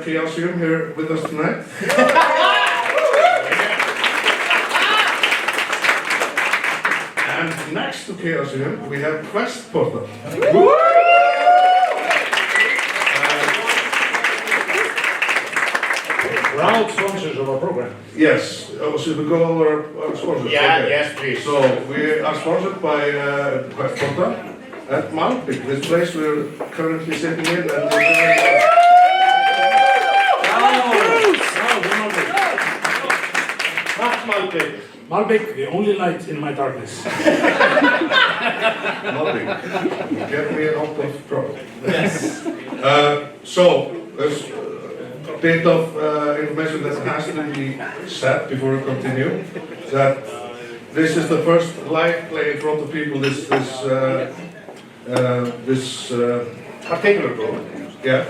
have Chaosium here with us tonight. And next to Chaosium, we have Quest Portal. Proud sponsors of our program. Yes, should we go over our sponsors? Yeah, okay. yes, please. So, we are sponsored by Quest Portal and Malbygg, this place we're currently sitting in. And Malbygg. Malbygg, the only light in my darkness. Malbygg, get me out of trouble. Yes. So, there's a bit of information that has to be said before we continue. That this is the first live play in front of people. This Particular group. yeah.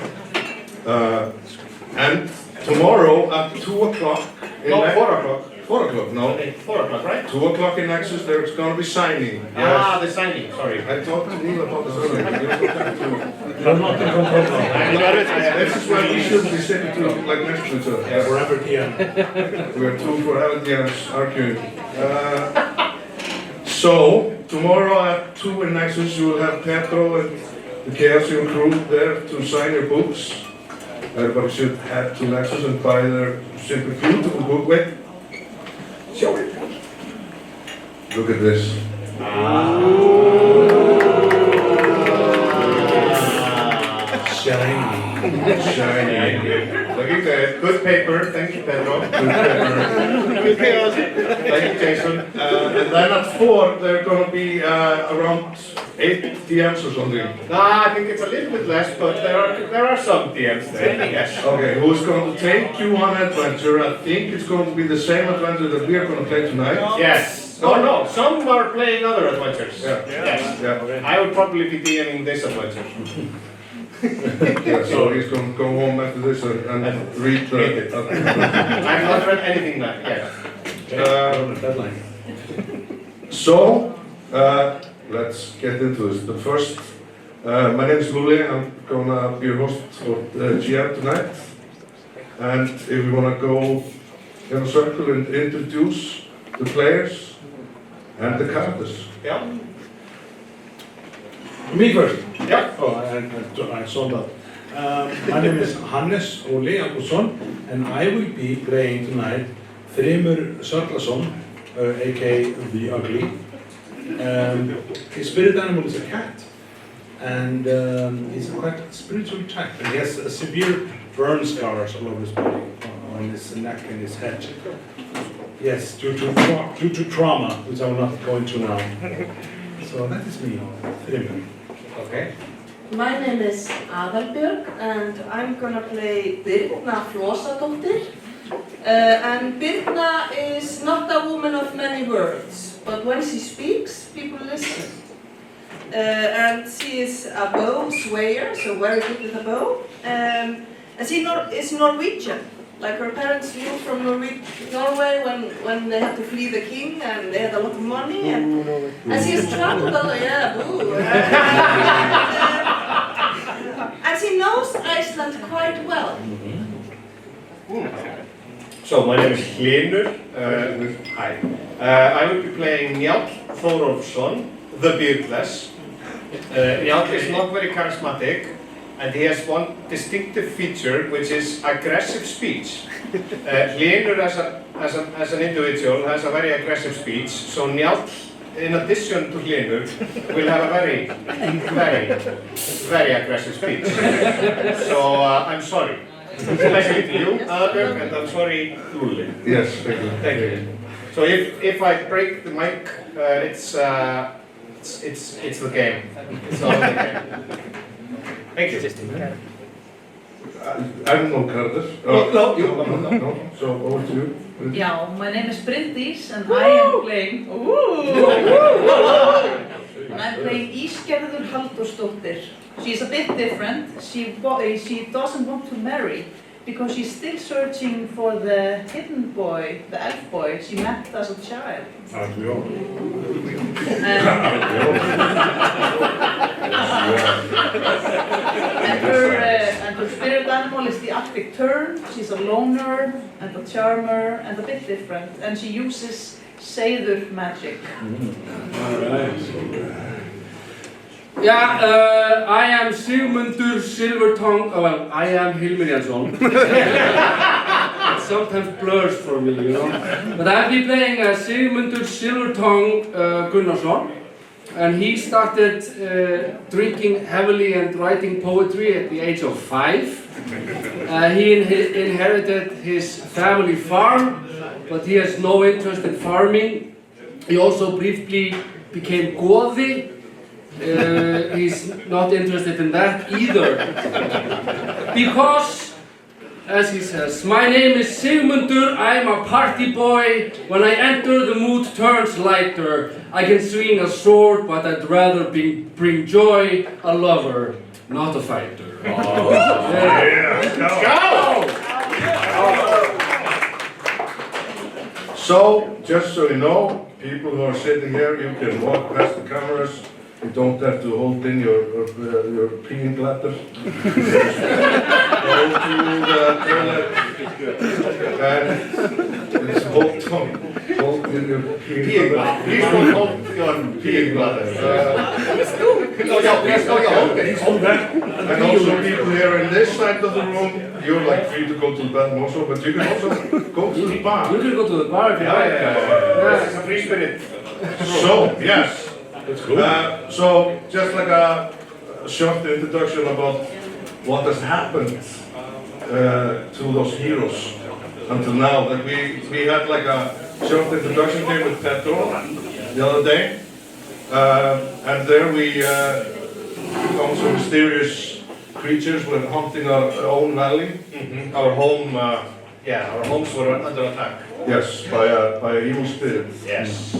And tomorrow at 2 o'clock. No, 4 o'clock. 4 o'clock, no. 4 o'clock, right? 2 o'clock in Nexus, there's going to be signing. Ah, the signing, sorry. I talked to Neil about this earlier. You're not in control now. This is why we should be sitting to like next to each other. Yeah, forever TM. We are two forever DMs arguing. So, tomorrow at 2 in Nexus, you will have Petro and the Chaosium crew there to sign your books. Everybody should head to Nexus and buy their simply beautiful book. Wait. Show it. Look at this. Shiny. Shiny. Looking good. Good paper. Thank you, Pedro. Good paper. Good chaos. Thank you, Jason. And then at 4, there are going to be around 8 DMs or something. I think it's a little bit less, but there are some DMs there. Yes. Okay, who's going to take you on adventure? I think it's going to be the same adventure that we are going to play tonight. Yes. Oh no, some are playing other adventures. Yeah. Yes. Yeah. I would probably be DMing this adventure. Yeah, so he's going to go home after this and read it. I've not read anything yet. Deadline. So, let's get into this. The first, my name is Luli. I'm going to be your host for GM tonight. And if you want to go in a circle and introduce the players and the characters. Yeah. Me first. Yeah. Oh, I saw that. My name is Hannes Óli Ágústsson, and I will be playing tonight Þrymur Sörlason, aka the Ugly. His spirit animal is a cat, and he's a quite spiritual type, and he has severe burn scars all over his body, on his neck and his head. Yes, due to trauma, which I will not go into now. So that is me, Þrymur. Okay. My name is Aðalbjörg and I'm gonna play Birna Flosadóttir. And Birna is not a woman of many words, but when she speaks, people listen. And she is a bow swayer, so very good with a bow. And she is Norwegian. Like her parents moved from Norway when they had to flee the king and they had a lot of money. And she has traveled a lot, yeah, boo. And she knows Iceland quite well. So my name is Hlynur. Hi. I will be playing Njáll Þórólfsson, the Beardless. Njáll is not very charismatic, and he has one distinctive feature, which is aggressive speech. Hlynur as an individual has a very aggressive speech, so Njáll, in addition to Hlynur, will have a very aggressive speech. So I'm sorry. Especially to you, Aðalbjörg, and I'm sorry, Luli. Yes, thank you. Thank you. So if I break the mic, it's the game. It's all the game. Thank you. I'm no character. No. So over to you. Yeah, my name is Bryndís and I am playing. And I'm playing Ísgerður Halldórsdóttir. She is a bit different. She doesn't want to marry, because she's still searching for the hidden boy, the elf boy she met as a child. Aren't we all? And her spirit animal is the Arctic tern. She's a loner and a charmer and a bit different. And she uses Seiður magic. Yeah, I am Sigmundur Silvertongue. Well, I am Hilmir Jansson. It sometimes blurs for me, you know. But I'll be playing Sigmundur Silvertongue Gunnarsson. And he started drinking heavily and writing poetry at the age of 5. He inherited his family farm, but he has no interest in farming. He also briefly became goði. He's not interested in that either. Because, as he says, my name is Sigmundur, I'm a party boy. When I enter, the mood turns lighter. I can swing a sword, but I'd rather bring joy, a lover, not a fighter. Oh. Yeah. Go! So, just so you know, people who are sitting here, you can walk past the cameras. You don't have to hold in your peeing bladder. Go to the toilet and it's hold in your peeing bladder. Please don't hold your peeing bladder. Hold that. And also people here in this side of the room, you're like free to go to the bathroom also, but you can also go to the bar. You can go to the bar if you like. It's a free spirit. So, yes. That's cool. So, just like a short introduction about what has happened to those heroes until now. That we had like a short introduction game with Petro the other day, and there we found some mysterious creatures were haunting our own valley. Our home, our homes were under attack. Yes, by a evil spirit. Yes.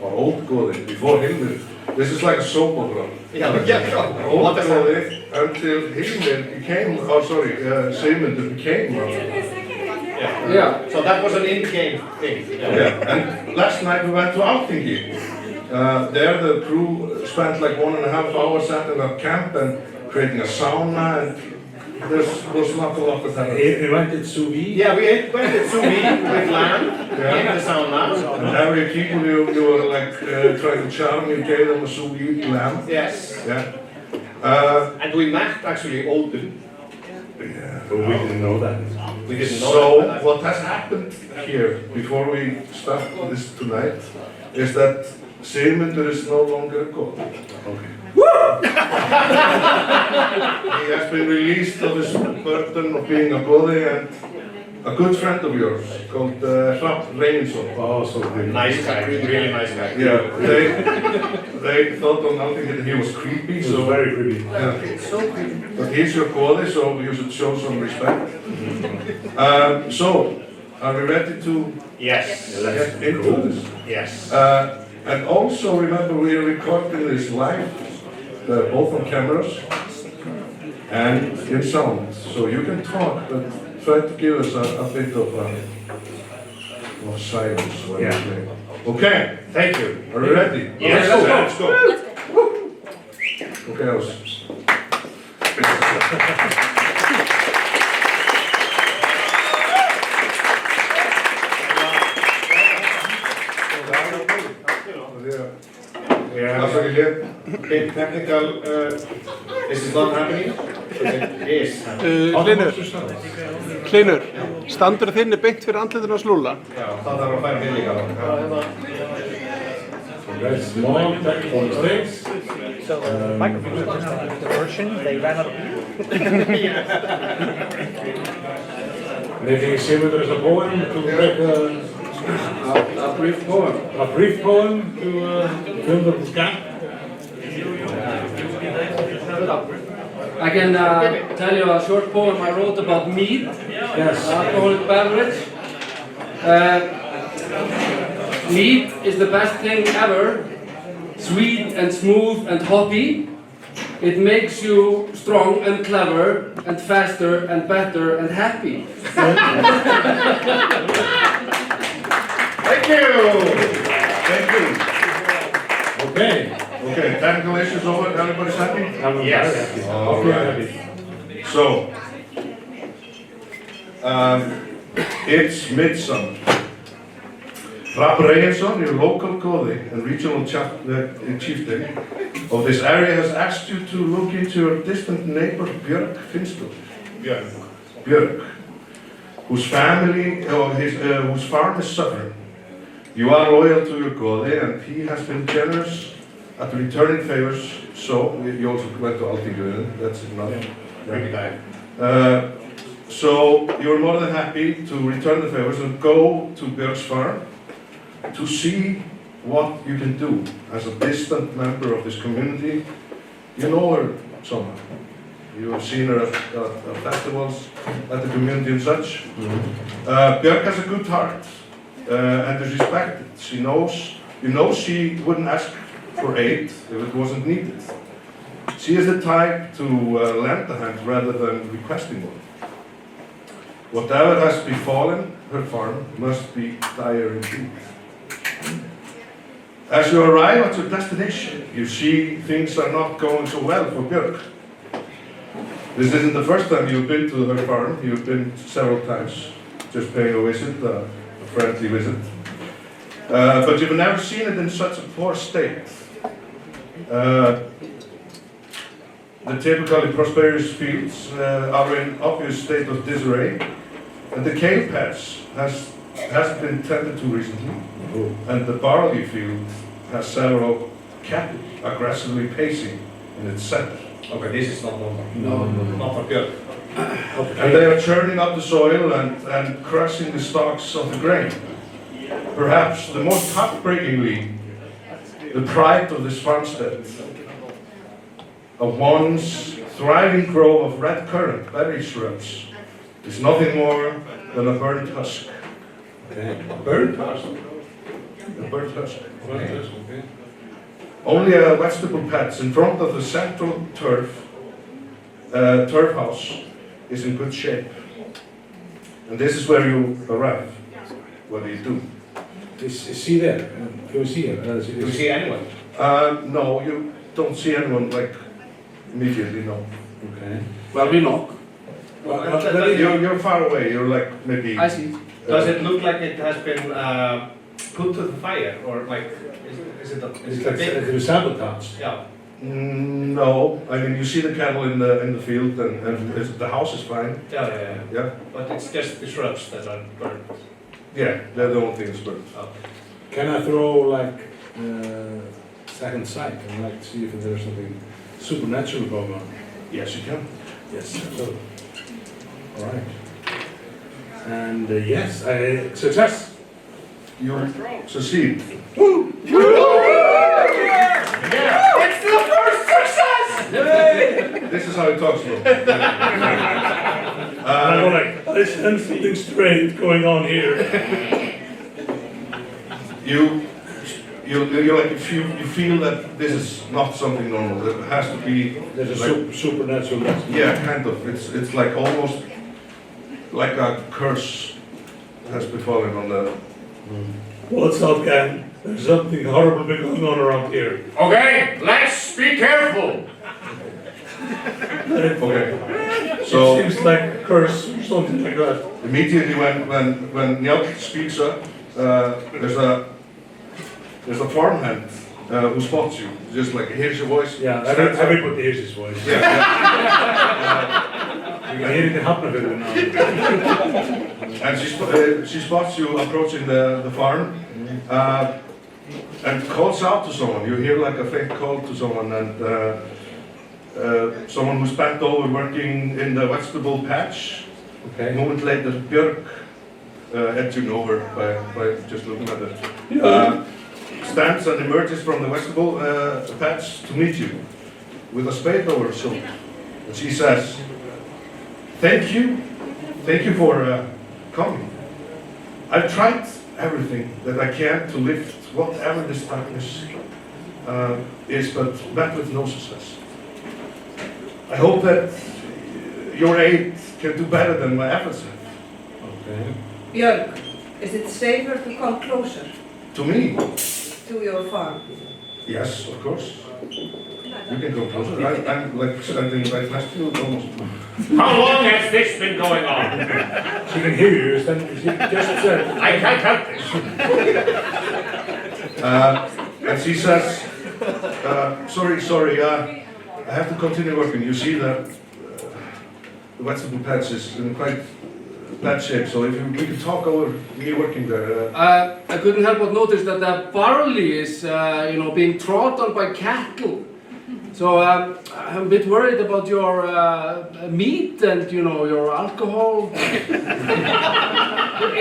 Or old goði, before Hilmir. This is like a soap opera. Old What is that? goði until Hilmir became, Sigmundur became. Yeah. So that was an in-game thing. Yeah. And last night we went to Althingi. There the crew spent like 1.5 hours at in a camp and creating a sauna, and there was not a lot of that. They went in sous vide. Yeah, we went to sous vide with lamb in the sauna. And every people you were like trying to charm, you gave them a sous vide lamb. Yes. Yeah. And we met actually Odin. Yeah. But we didn't know that. We didn't know So that. what has happened here before we start this tonight is that Sigmundur is no longer a god. Okay. He has been released of his burden of being a goði, and a good friend of yours called Hrafn Reynisson. Oh, so good. Nice guy, really nice guy. Yeah, they thought on nothing that he was creepy, It was so very creepy. yeah. But he's your goði, so you should show some respect. So, are we ready to Yes. get into this? Yes. And also remember we are recording this live, both on cameras and in sound. So you can talk, but try to give us a bit of silence when you play. Okay, Thank you. are you ready? Yes. Let's go. Okay, Yeah. Bit technical. This is not happening. But it is happening. Hlynur, standur þinni beint fyrir andlitinu hans Lúlla? Já, það þarf að færa mig líka. Very small technical mistakes. So the microphone is just not the version, they ran out of Maybe Sigmundur is a poem to make A brief poem. a brief poem to fill the gap. I can tell you a short poem I wrote about mead, Yes. alcoholic beverage. Mead is the best thing ever, sweet and smooth and hoppy. It makes you strong and clever and faster and better and happy. Thank you! Thank you. Okay. Okay, technical issues over, everybody's happy? I'm Yes. very happy. All Okay, right. happy. So, it's midsummer. Hrafn Reynsson, your local Goði and regional chieftain of this area, has asked you to look into your distant neighbor Björk Finnsdóttir. Björk, whose family, whose farm is suffering. You are loyal to your Goði, and he has been generous at returning favors. So you also went to Altingu, that's enough. So you're more than happy to return the favors and go to Björk's farm to see what you can do as a distant member of this community. You know her somehow. You have seen her at festivals, at the community and such. Björk has a good heart and is respected. She knows, she wouldn't ask for aid if it wasn't needed. She is the type to lend a hand rather than requesting one. Whatever has befallen her farm must be dire indeed. As you arrive at your destination, you see things are not going so well for Björk. This isn't the first time you've been to her farm. You've been several times, just paying a visit, a friendly visit. But you've never seen it in such a poor state. The typically prosperous fields are in obvious state of disarray, and the kale patch hasn't been tended to recently, and the barley field has several cattle aggressively pacing in its center. Okay, this is not normal. No. Not for Björk. And they are churning up the soil and crushing the stalks of the grain. Perhaps the most heartbreakingly, the pride of this farmstead, a once thriving grove of red currant berry shrubs, is nothing more than a burnt husk. Okay. Bird? A burnt husk. Okay. Only a vegetable patch in front of the central turf house is in good shape. And this is where you arrive. What do you do? Is she there? Can we see her? Do you see anyone? No, you don't see anyone like immediately, no. Okay. Well, we knock. You're far away, you're like maybe... I see. Does it look like it has been put to the fire, or like is it a big? It was sabotaged. Yeah. No, I mean you see the cattle in the field and the house is fine. Yeah. But it's just the shrubs that are burned. Yeah, they're the only things burnt. Okay. Can I throw like second sight and like see if there's something supernatural going on? Yes, you can. Yes. So, all right. And yes, I success. You succeed. It's the first success! This is how he talks though. I'm like, I sense something strange going on here. You like you feel that this is not something normal. It has to be. There's a like, supernatural. yeah, kind of. It's like almost like a curse has befallen on the. What's up, gang? There's something horrible going on around here. Okay, let's be careful. Okay. So It seems like a curse or something like that. immediately when Njáll speaks up, there's a farmhand who spots you. Just like hears your voice. Yeah, stands up. everybody hears his voice. Yeah. You can hear it in Hafnarfjörður now. And she spots you approaching the farm and calls out to someone. You hear like a faint call to someone, and someone who's bent over working in the vegetable patch. A Okay. moment later, Björk, and you know her by just looking at her, stands and emerges from the vegetable patch to meet you with a spade over her shoulder. And she says, Thank you for coming. I've tried everything that I can to lift whatever this darkness is, but met with no success. I hope that your aid can do better than my efforts have. Okay. Björk, is it safer to come closer To me, to your farm? yes, of course. You can go closer. I'm like standing right next to you almost. How long has this been going on? She can hear you, she just said. I can't help this. And she says, sorry, I have to continue working. You see that the vegetable patch is in quite bad shape, so if we could talk over me working there. I couldn't help but notice that the barley is, being trodden by cattle. So I'm a bit worried about your meat and, your alcohol.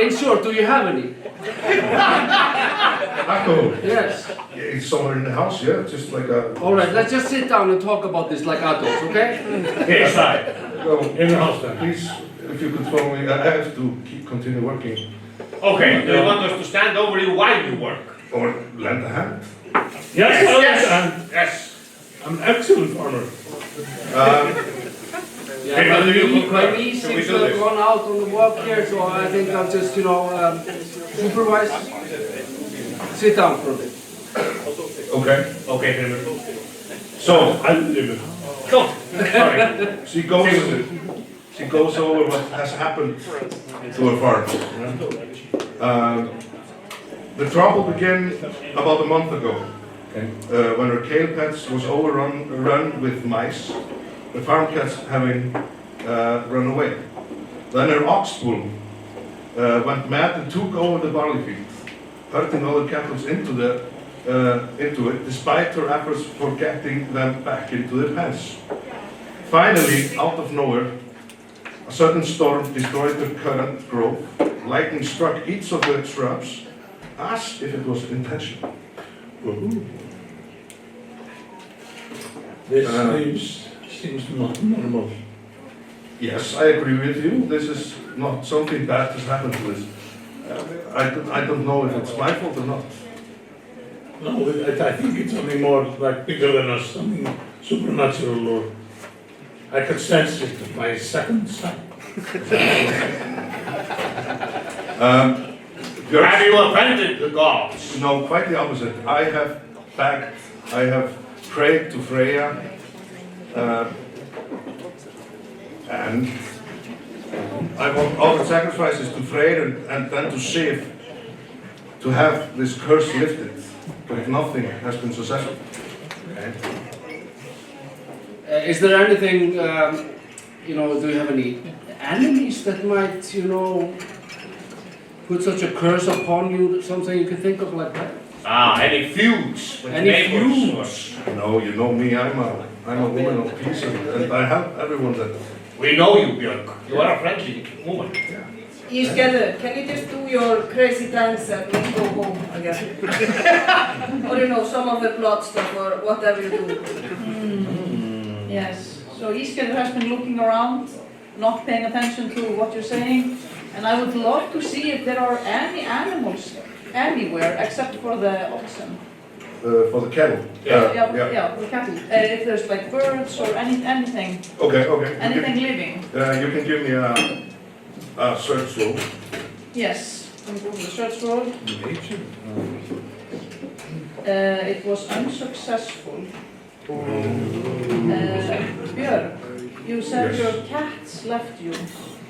In short, do you have any? Alcohol? Yes. It's somewhere in the house, yeah, just like a... All right, let's just sit down and talk about this like adults, okay? Inside. Go. In the house then. Please, if you could follow me, I have to continue working. Okay, do you want us to stand over you while you work? Or lend a hand. Yes, Yes. I'm an excellent farmer. Yeah, but it'll be quite easy to have gone out on the walk here, so I think I'll just, supervise. Sit down for a bit. Okay. Okay, Grimmer. So, I'm living. Go. Sorry. she goes over what has happened to her farm. The trouble began about a month ago. Okay. When her kale patch was run with mice, the farm cats having run away. Then her ox bull went mad and took over the barley field, hurting other cattle into it, despite her efforts for getting them back into their pens. Finally, out of nowhere, a sudden storm destroyed the currant grove. Lightning struck each of the shrubs, as if it was intentional. This seems not normal. Yes, I agree with you. This is not something bad has happened to this. I don't know if it's my fault or not. No, I think it's something more like bigger than us, something supernatural, or I could sense it with my second sight. Have you offended the gods? No, quite the opposite. I have begged, I have prayed to Freya, and I've offered sacrifices to Freya and then to Sif to have this curse lifted, but nothing has been successful. Okay. Is there anything, do you have any enemies that might, put such a curse upon you, something you can think of like that? Any feuds with Any neighbors? feuds? No, you know me, I'm a woman of peace and I help everyone that... We know you, Björk. You are a friendly woman. Ísgerður, can you just do your crazy dance and we go home again? Or some of the blood stuff or whatever you do. Yes. So Ísgerður has been looking around, not paying attention to what you're saying, and I would love to see if there are any animals anywhere except for the oxen. For the cattle? Yeah, the cattle. If there's like birds or anything. Okay. Anything living. You can give me a search roll. Yes. I'm going to the search roll. It was unsuccessful. Björk, you said Yes. your cats left you.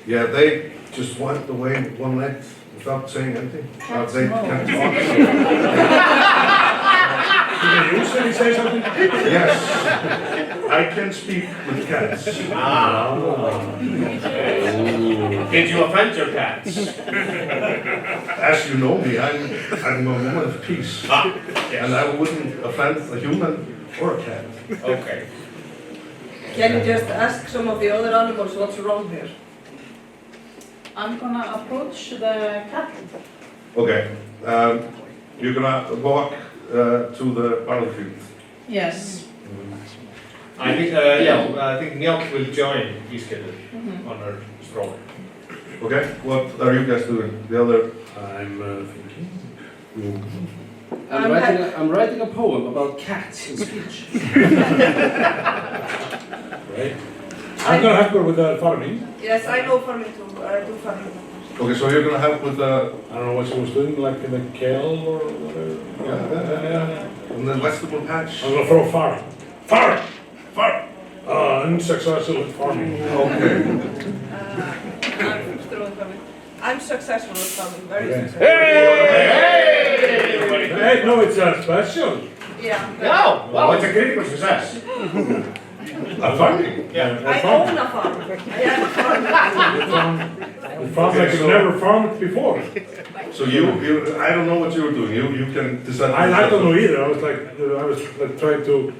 Yeah, they just went away one night without saying anything. Cats They know. can't talk. Did you usually say something? Yes, I can speak with cats. Did you offend your cats? As you know me, I'm a woman of peace. And I wouldn't offend a human or a cat. Okay. Can you just ask some of the other animals what's wrong here? I'm gonna approach the cattle. Okay, you're gonna walk to the battlefield. Yes. I think, I think Njáll will join Ísgerður on her stroll. Okay, what are you guys doing? The other... I'm thinking. I'm writing a poem about cats in speech. Right. I'm gonna help her with the farming. Yes, I know farming too. I do farming. Okay, so you're gonna help with the I don't know what she was doing, like in the kale or whatever. on the vegetable patch. I'm gonna throw far. Far! Far! Unsuccessful at farming. Okay. I'm throwing farming. I'm successful with farming. Very Okay. successful. Hey, no, it's special. Yeah. No! Wow, it's a critical success. A farming? Yeah. I own a farm. I have a farm. It farms like you've never farmed before. So you, I don't know what you were doing. You can decide. I don't know either. I was like trying to,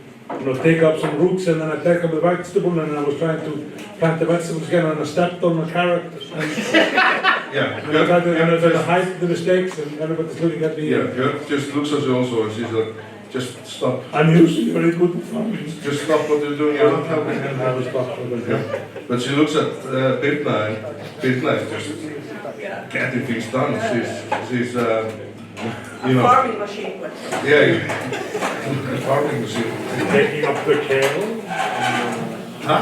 take up some roots and then I take up the vegetable and then I was trying to plant the vegetables again and I stepped on a carrot. Yeah. And I tried to hide the mistakes and everybody's looking at me. Yeah. Björk just looks at you also and she's like, just stop. I'm usually very good at farming. Just stop what you're doing. You're not helping. And I was stopped with them. Yeah. But she looks at Birna and Birna is just getting things done. She's you know. Farming machine. Yeah. Farming machine. Taking up the kale. Huh?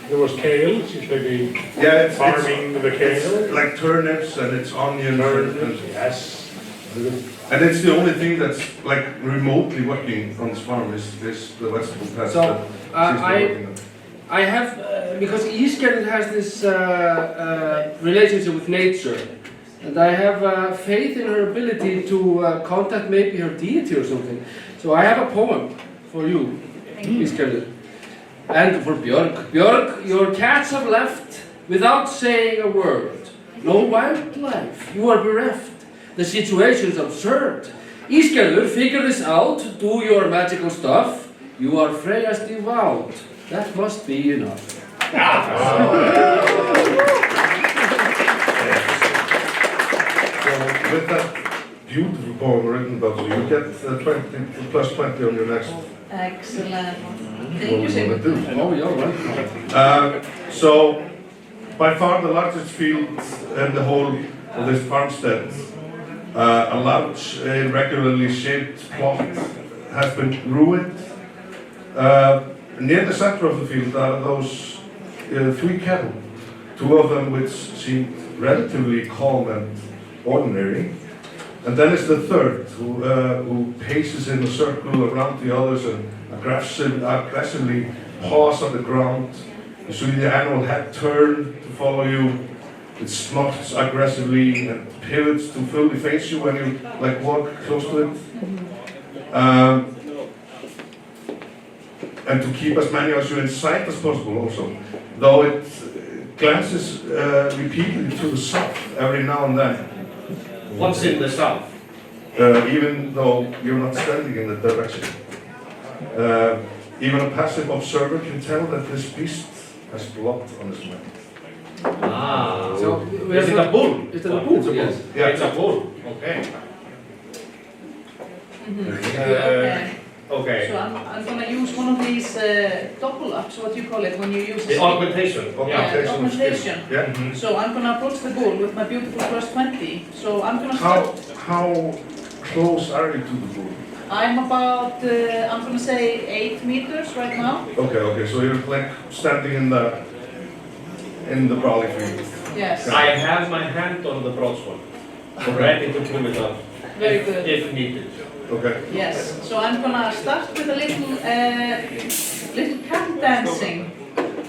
There was kale. She's maybe Yeah, farming the kale. like turnips and it's onions. And, Yes. and it's the only thing that's like remotely working on this farm is the vegetable patch. So, that she's been I working on. have, because Iceland has this relationship with nature, and I have faith in her ability to contact maybe her deity or something. So I have a poem for you, Iceland, and for Björk. Björk, your cats have left without saying a word. No wildlife, you are bereft. The situation's absurd. Iceland, figure this out, do your magical stuff. You are Freyja's devout. That must be enough. So with that beautiful poem written about you, you get 20 plus 20 on your next Excellent. what Thank you, we Sigurd. want to do. Oh, you're right. So, by far the largest field in the whole of this farmstead, a large, irregularly shaped plot has been ruined. Near the center of the field are those 3 cattle, 2 of them which seem relatively calm and ordinary. And then is the third, who paces in a circle around the others and aggressively paws on the ground. You see the animal head turn to follow you. It snorts aggressively and pivots to fully face you when you walk close to it. And to keep as many of you in sight as possible also. Though it glances repeatedly to the south every now and then. What's in the south? Even though you're not standing in the direction. Even a passive observer can tell that this beast has blood on his mouth. Ah. So, Is it a bull? Is it a bull? It's a bull. Yes. Yeah. It's a bull. Okay. Okay. Okay. So I'm gonna use one of these double ups, what do you call it, when you use The augmentation. Yeah, augmentation. Yeah. So I'm gonna approach the bull with my beautiful plus 20. So I'm gonna How start. close are you to the bull? I'm about, I'm gonna say 8 meters right now. Okay, so you're standing in the browling field. Yes. I have my hand on the broadsword, ready to pull it up. Very good. If needed. Okay. Yes. So I'm gonna start with a little cat dancing.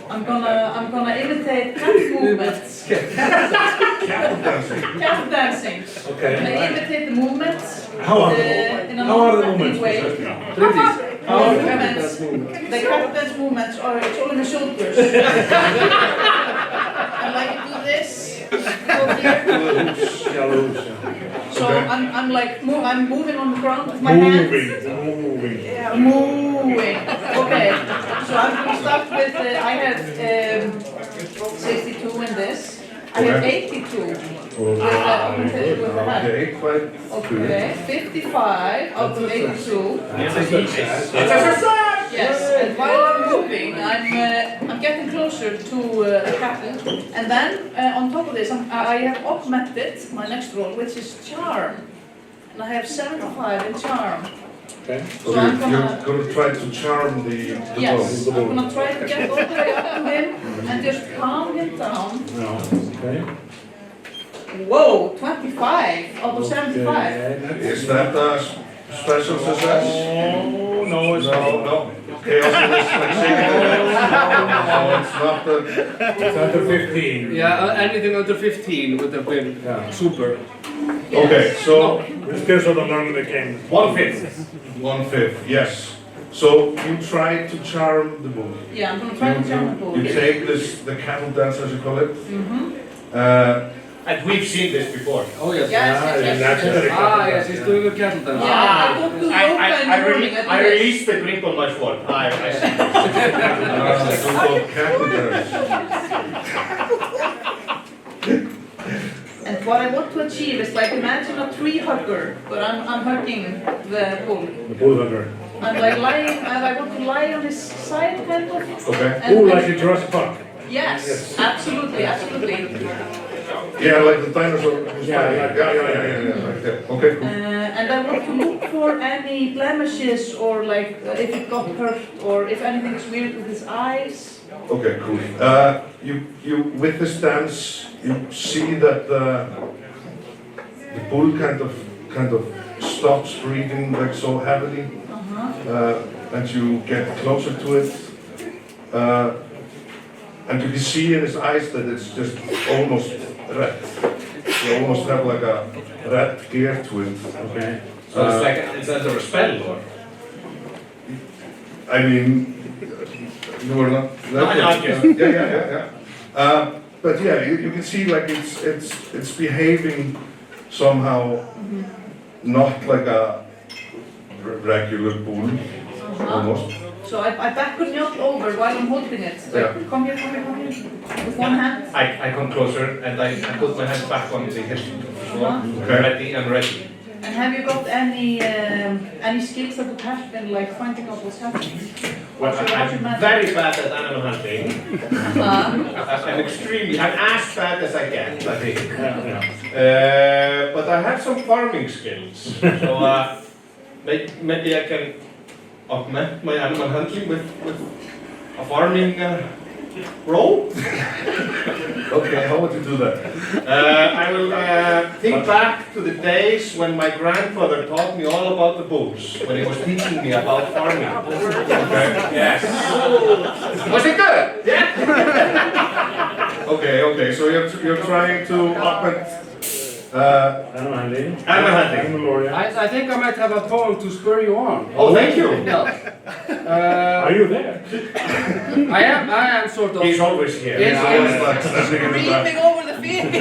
I'm gonna imitate cat movements. Cattle dancing. Cat dancing. Okay. I'm gonna imitate the movements. How are in a How are the non-threatening movements? way. British. How are the How movements? The cat dance movements are it's all in the shoulders. I like to do this. Go here. So I'm moving on the ground with my hands. Moving. Yeah, moving. Okay. So I'm gonna start with I have 62 in this. I have 82 with the hand. Okay, quite Okay, 55 out of 82. It's a success! Yes, and while I'm moving, I'm getting closer to the cattle. And then on top of this, I have augmented my next roll, which is charm. And I have 75 in charm. Okay. So Okay, I'm you're gonna, gonna try to charm the yes, bull. I'm gonna try to get all the way up to him and just calm him down. No. Okay. Whoa, 25 out of 75. Is that a special success? No, it's not. No. Chaosium is like shaking the head. So it's not the... It's under 15. Yeah, anything under 15 would have been super. Okay, so This gives us the learning the game. 1/5. 1/5, yes. So you try to charm the bull. Yeah, I'm gonna try to charm the bull. You take this, the cattle dance as you call it. And we've seen this before. Oh yes. Yes, yes, yes. Yes, he's doing a cattle dance. Yeah, I go to yoga in the morning. I released the grip on my sword. I see. So-called cattle dance. And what I want to achieve is like imagine a tree hugger, but I'm hugging the bull. The bull hugger. I'm like lying, I want to lie on his side kind of. Okay. And- Ooh, like in Jurassic Park. Yes, absolutely, absolutely. Yeah, like the dinosaur. who's Yeah, fighting. like- yeah. Like that. Okay, cool. And I want to look for any blemishes or like if it got hurt or if anything's weird with his eyes. Okay, cool. You with this dance, you see that the bull kind of stops breathing like so heavily, and you get closer to it, and you can see in his eyes that it's just almost red. You almost have like a red glare to it. Okay. So it's like it's under a spell, or? I mean, you were not. Yeah. But yeah, you can see like it's behaving somehow not like a regular bull, almost. So I back Njáll over while I'm holding it. Like, Yeah. come here. With one hand. I come closer and I put my hands back on the hip. Okay. I'm ready. And have you got any skills that would help in like finding out what's happening? Well, What's your I'm magic? very bad at animal hunting. Uh, I'm as bad as I get, I think. Yeah. But I have some farming skills. So maybe I can augment my animal hunting with a farming role. Okay, how would you do that? I will think back to the days when my grandfather taught me all about the bulls, when he was teaching me about farming. Okay. Yes. Was it good? Yeah. Okay. So you're trying to augment. Animal hunting. Animal hunting. Animal warrior. I think I might have a poem to spur you on. Oh, thank you. Are you there? I am sort of. He's always here. Yes, I was like standing in the back. Creeping over the field.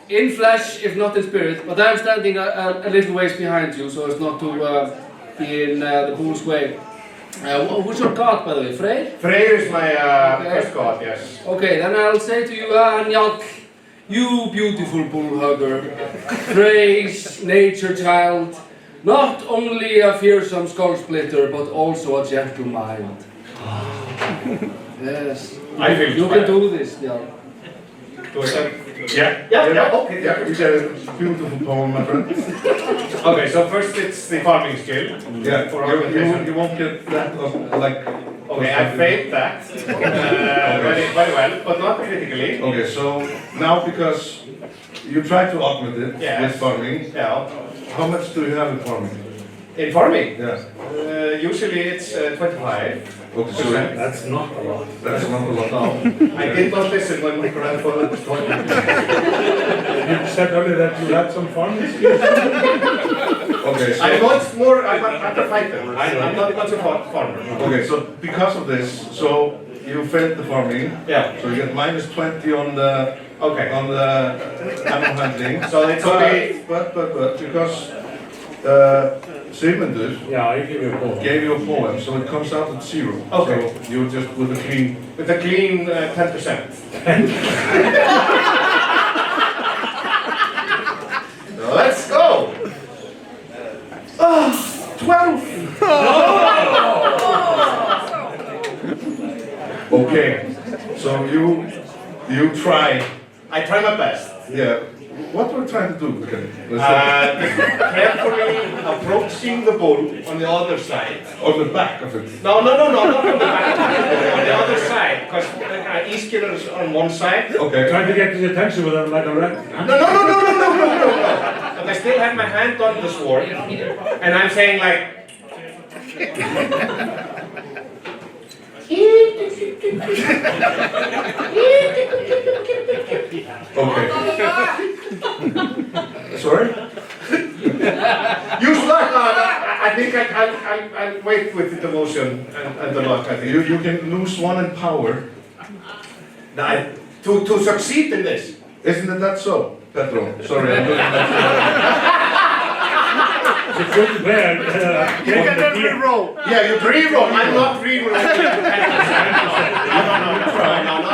In flesh, if not in spirit, but I'm standing a little ways behind you, so as not to be in the bull's way. Who's your god, by the way? Freyr? Freyr is my Okay. first god, yes. Okay, then I'll say to you, Njáll, you beautiful bull hugger, praise nature child, not only a fearsome skull splitter, but also a gentle mind. Yes, I feel you can do this, Njáll. Do I sound- Yeah, okay. Yeah, you get a beautiful poem, my friend. Okay, so first it's the farming skill. Yeah, For augmentation. you won't get that like. Okay, I failed that very well, but not critically. Okay, so now because you try to augment it Yes. with farming, Yeah. how much do you have in farming? In farming, Yeah. usually it's 25%. Okay, so That's not a lot. that's not a lot. No, I did not listen when my grandfather was talking. You said earlier that you had some farming skills. Okay, so I'm a fighter. I'm not much of a farmer. okay, so because of this, so you failed the farming, Yeah. so you get -20 on the Okay. animal handling. So it's only. But because Sigmundur Yeah, I give you a call. gave you a poem, so it comes out at 0. Okay. So you're just with a clean. With a clean 10%. Let's go! 12! Okay, so you try. I try my best. Yeah. What are we trying to do? Okay. Carefully approaching the bull on the other side. On the back of it. No, not on the back. On the other side, because Ískir is on one side. Okay. Trying to get his attention with them like a rat. No. But I still have my hand on the sword, and I'm saying like. Okay. Sorry? Use luck. I think I'll wait with the devotion and the luck. I think You can lose 1 in power. to succeed in this. Isn't it that so, Pedro? Sorry, I'm looking at It's good to bear. You can re-roll. Yeah, you re-roll. I'm not re-rolling. No,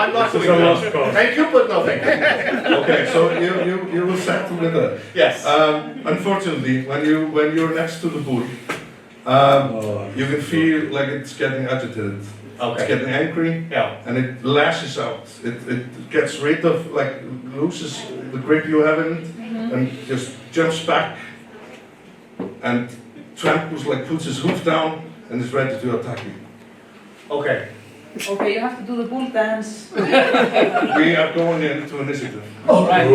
I'm not doing that. Thank you, but no thank you. Okay, so you will settle with that. Yes. Unfortunately, when you're next to the bull, you can feel like it's getting agitated. Okay. It's getting angry, Yeah. and it lashes out. It gets rid of, like, loses the grip you have in it, and just jumps back and tramples, like, puts his hoof down and is ready to attack you. Okay. Okay, you have to do the bull dance. We are going into initiative. Right.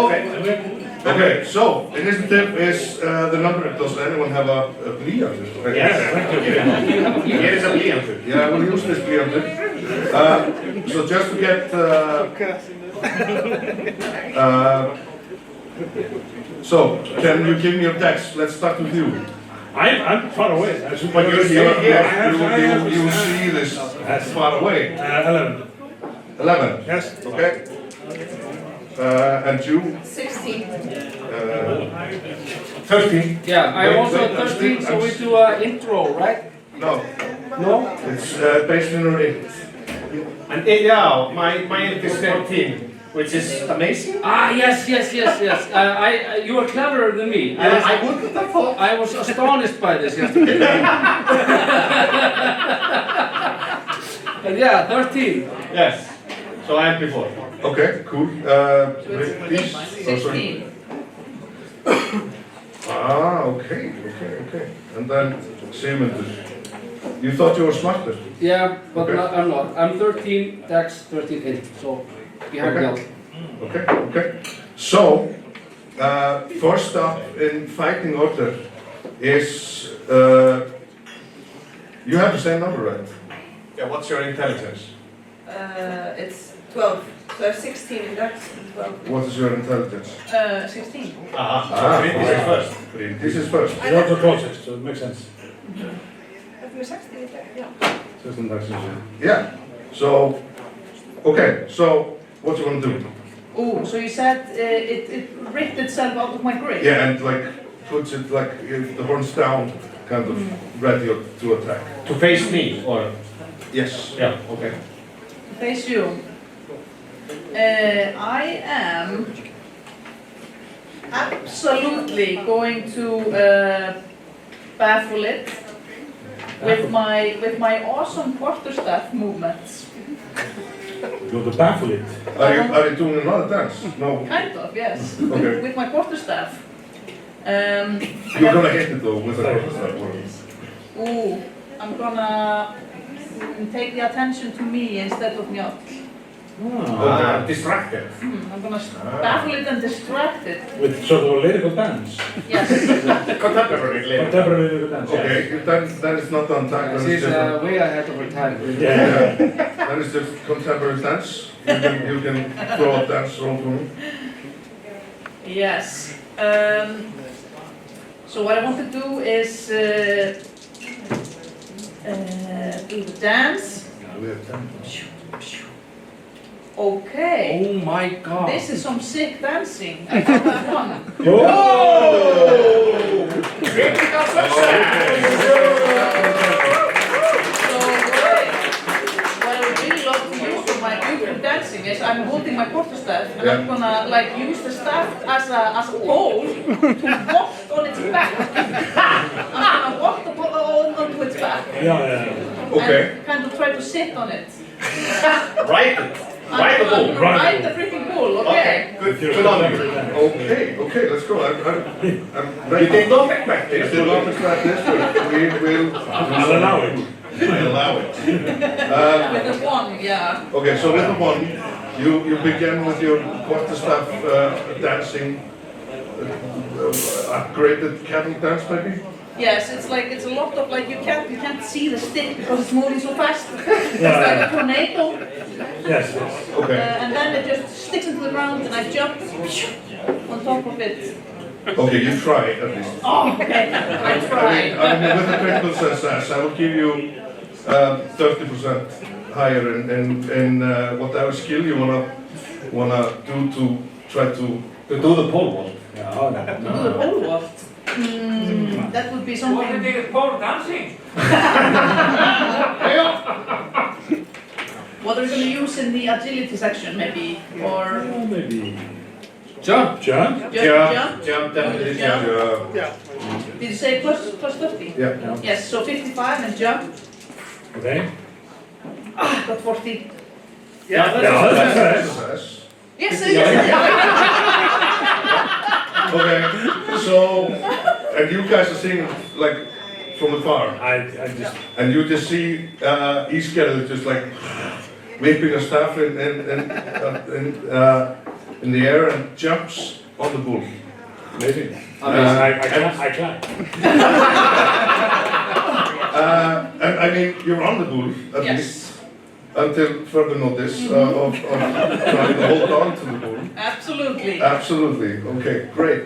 Okay. Okay, so initiative is the number. Does anyone have a blyant? Yes. Here is a blyant. Yeah, we'll use this blyant. So just to get so can you give me your text? Let's start with you. I'm far away. But you're still here. You see this far away. 11. 11. Yes. Okay. And you? 16. 13. Yeah, I'm also 13, so we do an intro, right? No, No? it's based in Nordic. And yeah, my int is 13, which is amazing. Ah, yes. You are cleverer than me. I wouldn't have thought. I was astonished by this yesterday. And yeah, 13. Yes. So I am before. Okay, cool. Please. Oh, sorry. 16. Okay. And then Sigmundur. You thought you were smarter. Yeah, but Okay. I'm not. I'm 13, Dex 13 int, so behind Okay. belt. Okay. So, first up in fighting order is you have the same number, right? Yeah. What's your intelligence? It's 12. So I have 16, that's 12. What is your intelligence? 16. So this is first. This is first. You're also closest, so it makes sense. Have you 16? Yeah. System taxes. Yeah. So, okay. So, what do you want to do? Oh, so you said it ripped itself out of my grip? Yeah, and like puts it like if the horns down, kind of ready to attack. To face me, or Yes. yeah. Okay. Face you. I am absolutely going to baffle it with my awesome quarterstaff movements. You're to baffle it. Are you doing another dance? No. Kind of, yes. Okay. With my quarterstaff. You're gonna hit it though with a quarterstaff. Ooh, I'm gonna take the attention to me instead of Mjall. Distracted. I'm gonna baffle it and distract it. With sort of a lyrical dance. Yes. Contemporary. Contemporary lyrical dance. Okay, that is not on time. She's way ahead of her time. Yeah. That is just contemporary dance. You can throw a dance roll for me. Yes. So what I want to do is do the dance. We have time. Okay. Oh my god. This is some sick dancing. I got that one. Oh! Critical success! So what I would really love to use for my beautiful dancing is I'm holding my quarterstaff and I'm gonna like use the staff as a pole to walk on its back. I'm gonna walk the pole onto its back. Yeah. Okay. And kind of try to sit on it. Right. Ride the bull. Ride the freaking bull, okay? Good on you. Okay, let's go. I'm You ready. did not expect I this. did not expect this, but we will. I'll allow it. I allow it. With a one, yeah. Okay, so with the one, you begin with your quarterstaff dancing, upgraded cattle dance, maybe? Yes, it's a lot of like you can't see the stick because it's moving so fast. It's like a tornado. Yes. Okay. And then it just sticks into the ground and I jump on top of it. Okay, you try at least. Oh, okay. I tried. I mean, with the critical success, I will give you 30% higher in whatever skill you wanna do to try to do the pole vault. Do the pole vault. That would be something. pole dancing? What are we going to use in the agility section, maybe? Or Maybe. Jump. jump? Jump, definitely jump. Did you say plus 30? Yeah. Yes, so 55 and jump. Okay. Got 40. Yeah, That's Success. Yes, yes. Okay, so, and you guys are seeing like from afar, I just. and you just see Ísgerður just like whipping a staff in the air and jumps on the bull. Amazing. I can't. And I mean, you're on the bull at Yes. least until further notice of trying to hold on to the bull. Absolutely. Absolutely. Okay, great.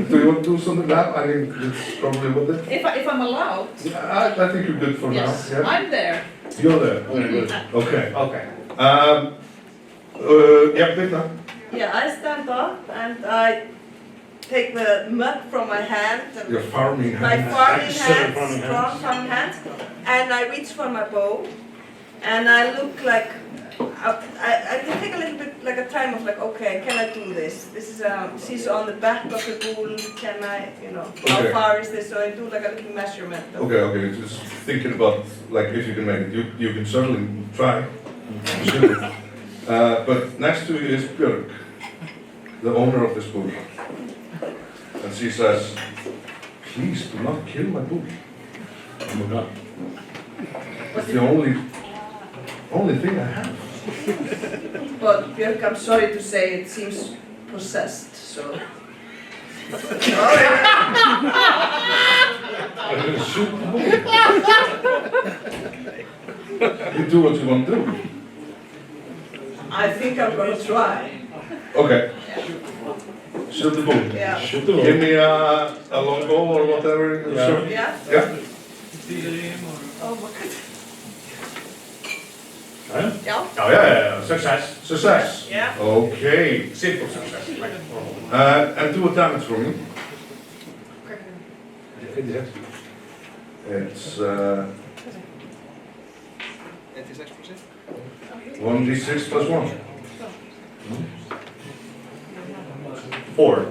Do you want to do something now? I mean, it's probably what it. If I'm allowed. I think you're good for Yes, now. Yeah. I'm there. You're there. Very good. Okay. Okay. Yeah, Birna. Yeah, I stand up and I take the mud from my hand, and Your farming my hands. farming Excellent hands, farming strong hands. farming hands, and I reach for my bow, and I look like, I can take a little bit like a time of like, okay, can I do this? This is she's on the back of the bull, can I, how Okay. far is this? So I do like a little measurement. Okay, just thinking about like if you can make it. You can certainly try. Shoot it. But next to you is Björk, the owner of this bull. And she says, please do not kill my bull. Oh my God. It's the only thing I have. But Björk, I'm sorry to say, it seems possessed, so. I'm gonna shoot the bull. You do what you want to do. I think I'm gonna try. Okay. Shoot the bull. Yeah. Shoot the Give ball. me a long bow or whatever. Yeah. Sure. Yeah? Yeah. Oh my god. Yeah. Yeah? Oh yeah. Success. Success. Yeah. Okay. Simple success. Like normal. And do a damage for me. 56. It's 1d6 plus 1. 4.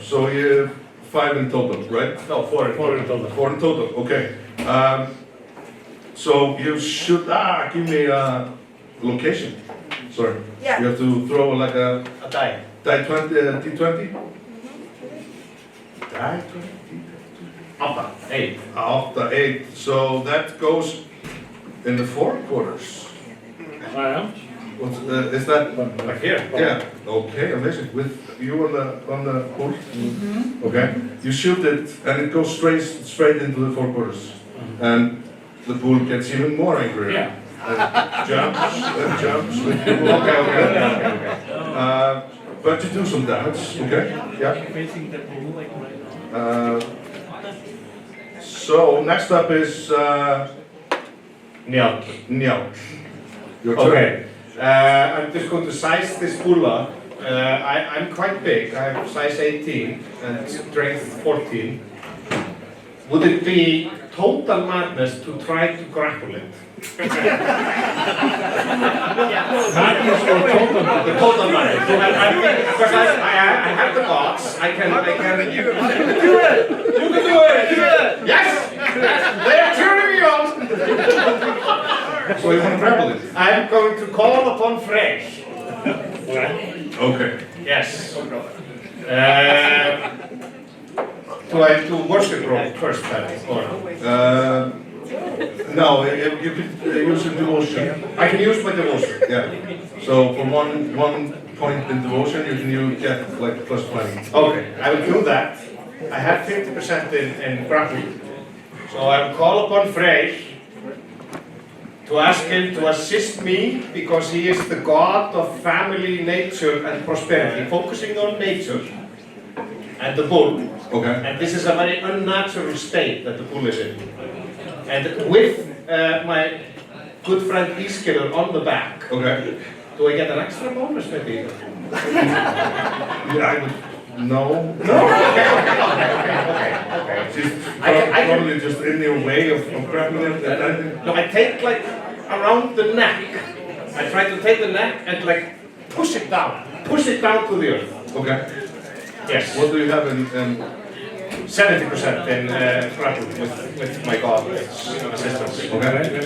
So you have 5 in total, right? No, 4. 4 in total. 4 in total, okay. So you should, give me a location. Sorry. Yeah. You have to throw like a A die. die 20, D20? Die 20? Upper. 8. After 8, so that goes in the 4 quarters. I am. What's, is that? Like here. Yeah. Okay, amazing. With you on the bull. Okay. You shoot it, and it goes straight into the 4 quarters, and the bull gets even more angry. Yeah. And jumps with you. Okay. But you do some damage. Okay. Yeah. So next up is Njál. Njál. Your turn. Okay. I'm just going to size this bull up. I'm quite big. I have size 18 and strength 14. Would it be total madness to try to grapple it? Madness or total The madness? total madness. I think because I have the box. I can. You can do it. Yes. They are cheering me on. So you want to grapple it? I'm going to call upon Frey. Okay. Yes. Do I do worship roll first then? Or? No, you could use your devotion. I can use my devotion. Yeah. So for one point in devotion, you get like plus 20. Okay, I will do that. I have 50% in grapple. So I will call upon Frey to ask him to assist me because he is the god of family, nature and prosperity, focusing on nature and the bull. Okay. And this is a very unnatural state that the bull is in. And with my good friend Iskiller on the back, Okay. do I get an extra bonus maybe? Yeah, I would. No. No? Okay. She's I can- probably just in your way of grabbing it. No, I take like around the neck. I try to take the neck and like push it down to the earth. Okay. Yes. What do you have in 70% in grapple with my god assistance. okay.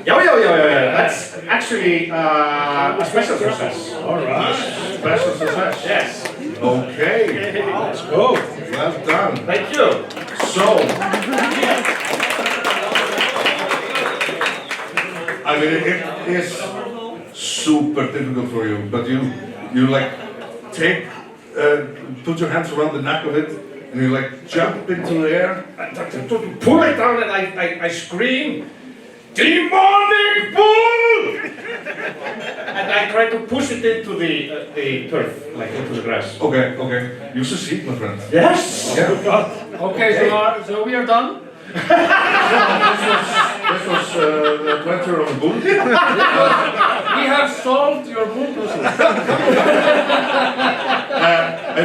Yeah. That's actually a special success. Alright. Special success. Yes. Okay. Let's go. Well done. Thank you. So, I mean, it is super difficult for you, but you like take, put your hands around the neck of it, and you like jump into the air. Pull it down and I scream, demonic bull! And I try to push it into the turf, like into the grass. Okay. You succeed, my friend. Yes. Yeah. Okay, so we are done. This was the adventure of a bull. We have solved your bull puzzle.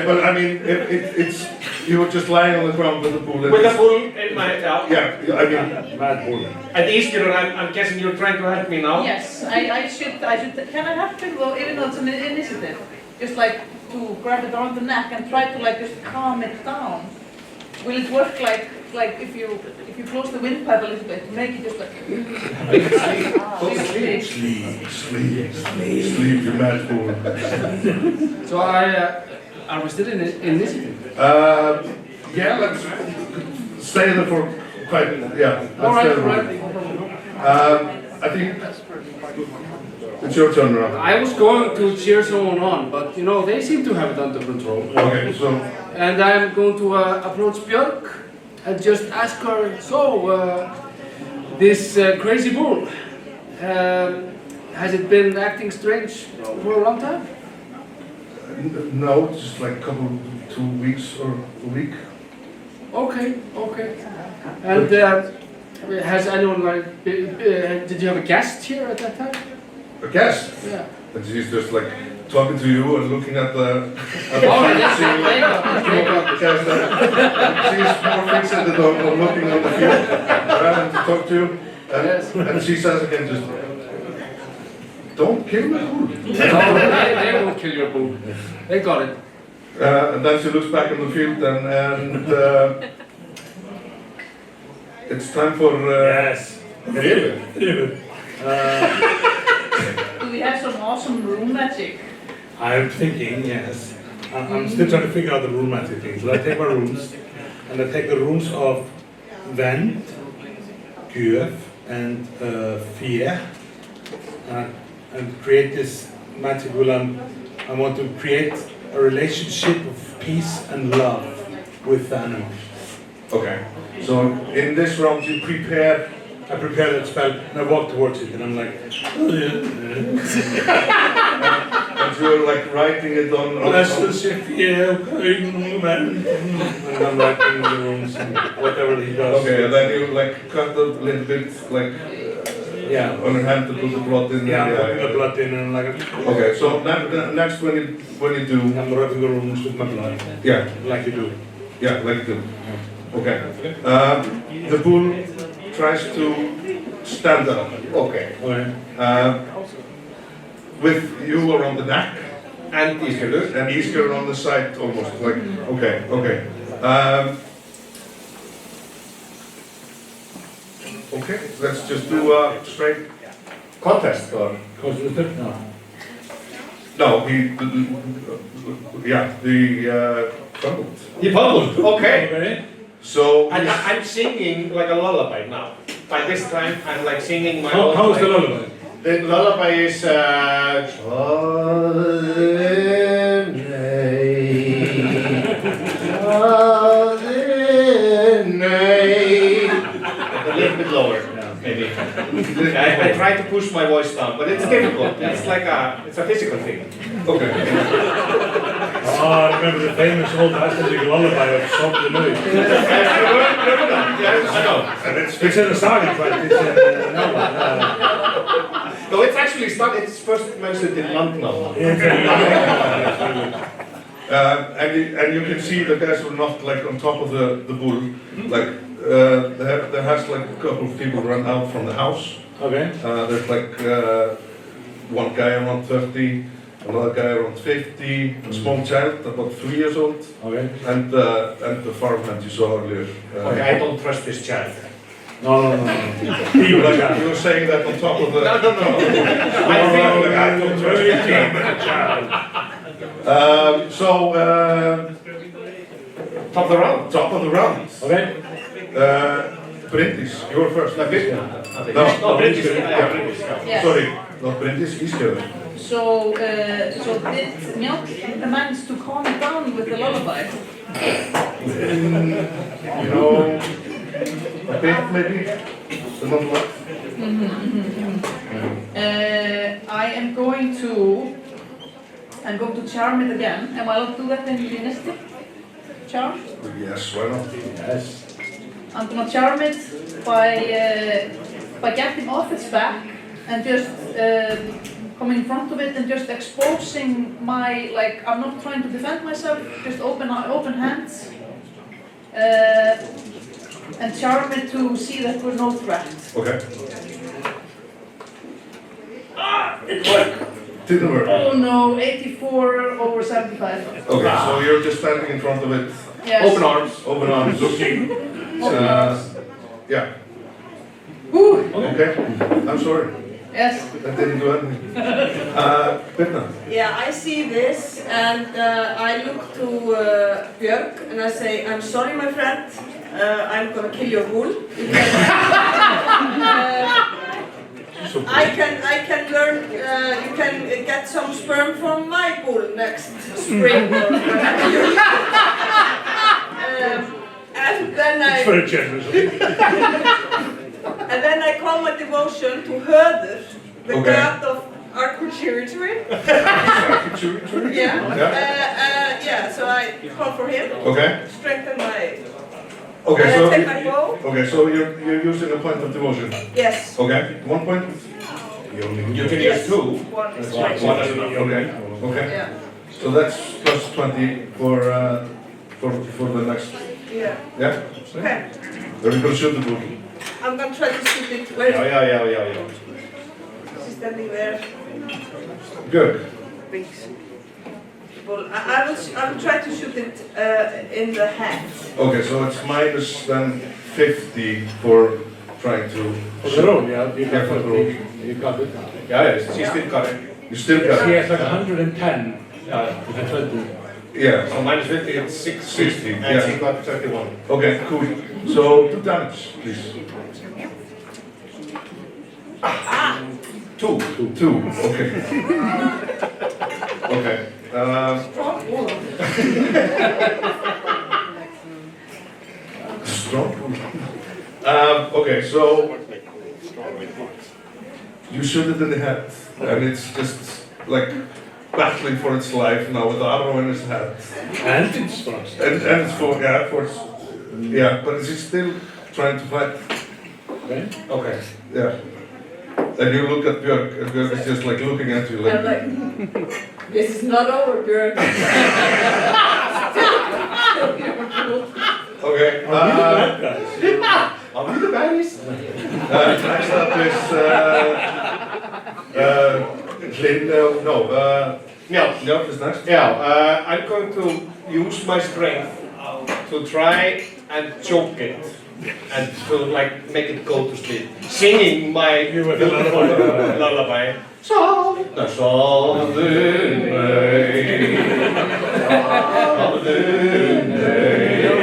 But I mean, it's you were just lying on the ground with the bull. With a bull in my mouth. Yeah, I mean, Mad bull. At Easter, I'm guessing you're trying to help me now? Yes, I should, can I help him though, even though it's an initiative? Just like to grab it around the neck and try to like just calm it down. Will it work like if you close the windpipe a little bit, make it just like... sleep, you mad fool. So are we still in initiative? Yeah, let's stay there for quite, yeah. All right, let's stay there. I think it's your turn now. I was going to cheer someone on, but you know, they seem to have it under control. Okay, so, And I'm going to approach Björk and just ask her, so, this crazy bull, has it been acting strange for a long time? no, just like a couple, 2 weeks or a week. Okay. And has anyone like, did you have a guest here at that time? A guest? Yeah. And she's just like talking to you and looking at the Oh, yes, scene. there you go. She's more fixated on looking on the field rather than to talk to you. Yes. And she says again, just don't kill the bull. No, they won't kill your bull. They got it. And then she looks back on the field and it's time for Yes. David. David. Do we have some awesome room magic? I'm thinking, yes. I'm still trying to figure out the room magic thing. So I take my rooms, and I take the rooms of Vent, Gjöf, and Fear, and create this magic will. I want to create a relationship of peace and love with the animals. Okay. So in this round you prepare. I prepare that spell and I walk towards it and I'm like, And you're like writing it on. bless the ship, yeah, man. And I'm writing the runes and whatever he does. Okay, and then you like cut a little bit like Yeah. on your hand to put the blood in. Yeah, I'm putting the blood in and I'm like, Okay, so next when you do, I'm rubbing the runes with my blood, yeah, like you do. yeah, like you do. Okay. The bull tries to stand up. Okay. Okay. With you around the neck And Easter. and Isker on the side almost like, okay. Okay, let's just do a straight Contest or? Constitutor? No. No, fumbled. He fumbled. Okay. Okay. So And I'm singing like a lullaby now. By this time, I'm like singing my How own. is the lullaby? The lullaby is a little bit lower, maybe. I try to push my voice down, but it's difficult. It's like it's a physical thing. okay. I remember the famous old Icelandic lullaby of Song the Noise. Yes, I know. And it's It's in the saga, but it's No, it's actually started. It's first mentioned in Landnam. and you can see the guys were not like on top of the bull. Like there has like a couple of people run out from the house. Okay. There's like one guy around 30, another guy around 50, a small child about 3 years old, Okay. and the farmhand you saw earlier. Okay, I don't trust this child. No. You were saying that on top of the. No. I don't trust the child. Top of the round. Top of the round. Okay. Bryndís, you were first. No, No, British. Yes. Sorry, not Bryndís, Ísgerður. So did Njáll manage to calm it down with the lullaby? You know, a bit maybe, but not much. I am going to charm it again. Am I allowed to do that in Initiative? Charm? Yes, why not? Yes. I'm gonna charm it by getting off its back and just coming in front of it and just exposing my, like, I'm not trying to defend myself, just open hands and charm it to see that we're no threat. Okay. It worked. Didn't work. Oh no, 84 over 75. Okay, so you're just standing in front of it, Yes. Open arms. open arms, looking. Yeah. Woo! Okay. I'm sorry. Yes. That didn't do anything. Birna. Yeah, I see this and I look to Björk and I say, I'm sorry my friend, I'm gonna kill your bull. I can learn, you can get some sperm from my bull next spring or whatever. And then It's very generous. and then I call my devotion to Höður, the Okay. god of archery. Yeah, so I call for him, Okay. strengthen my, Okay, and so I take my bow. okay, so you're using a point of devotion. Yes. Okay. 1 point. You can use two. One is One right. is enough. Okay. Okay. Yeah. So that's plus 20 for the next. Yeah. Yeah. Okay. Are we gonna shoot the bull? I'm gonna try to shoot it. Where is Yeah. she standing there? Good. Well, I will try to shoot it in the head. Okay, so it's minus then 50 for trying to. For the roll, yeah. You Yeah, for the roll. You got it. Yeah, she's still got it. You still She got it. has like 110. With a 20. Yeah. So minus 50, it's 60. 60, And yeah. she got 31. Okay, cool. So 2 damage, please. Two. Okay. Okay. Strong. Okay, so you shoot it in the head, and it's just like battling for its life now with the arrow in its head. And it's fast. And it's for but it's still trying to fight. Okay. Okay. Yeah. And you look at Björk, and Björk is just like looking at you like. I'm like, this is not over, Björk. Okay. Are we the baddies? Next up is Njáll is next. Yeah, I'm going to use my strength to try and choke it. and to like make it go to sleep, singing my beautiful lullaby. Southern rain, southern rain.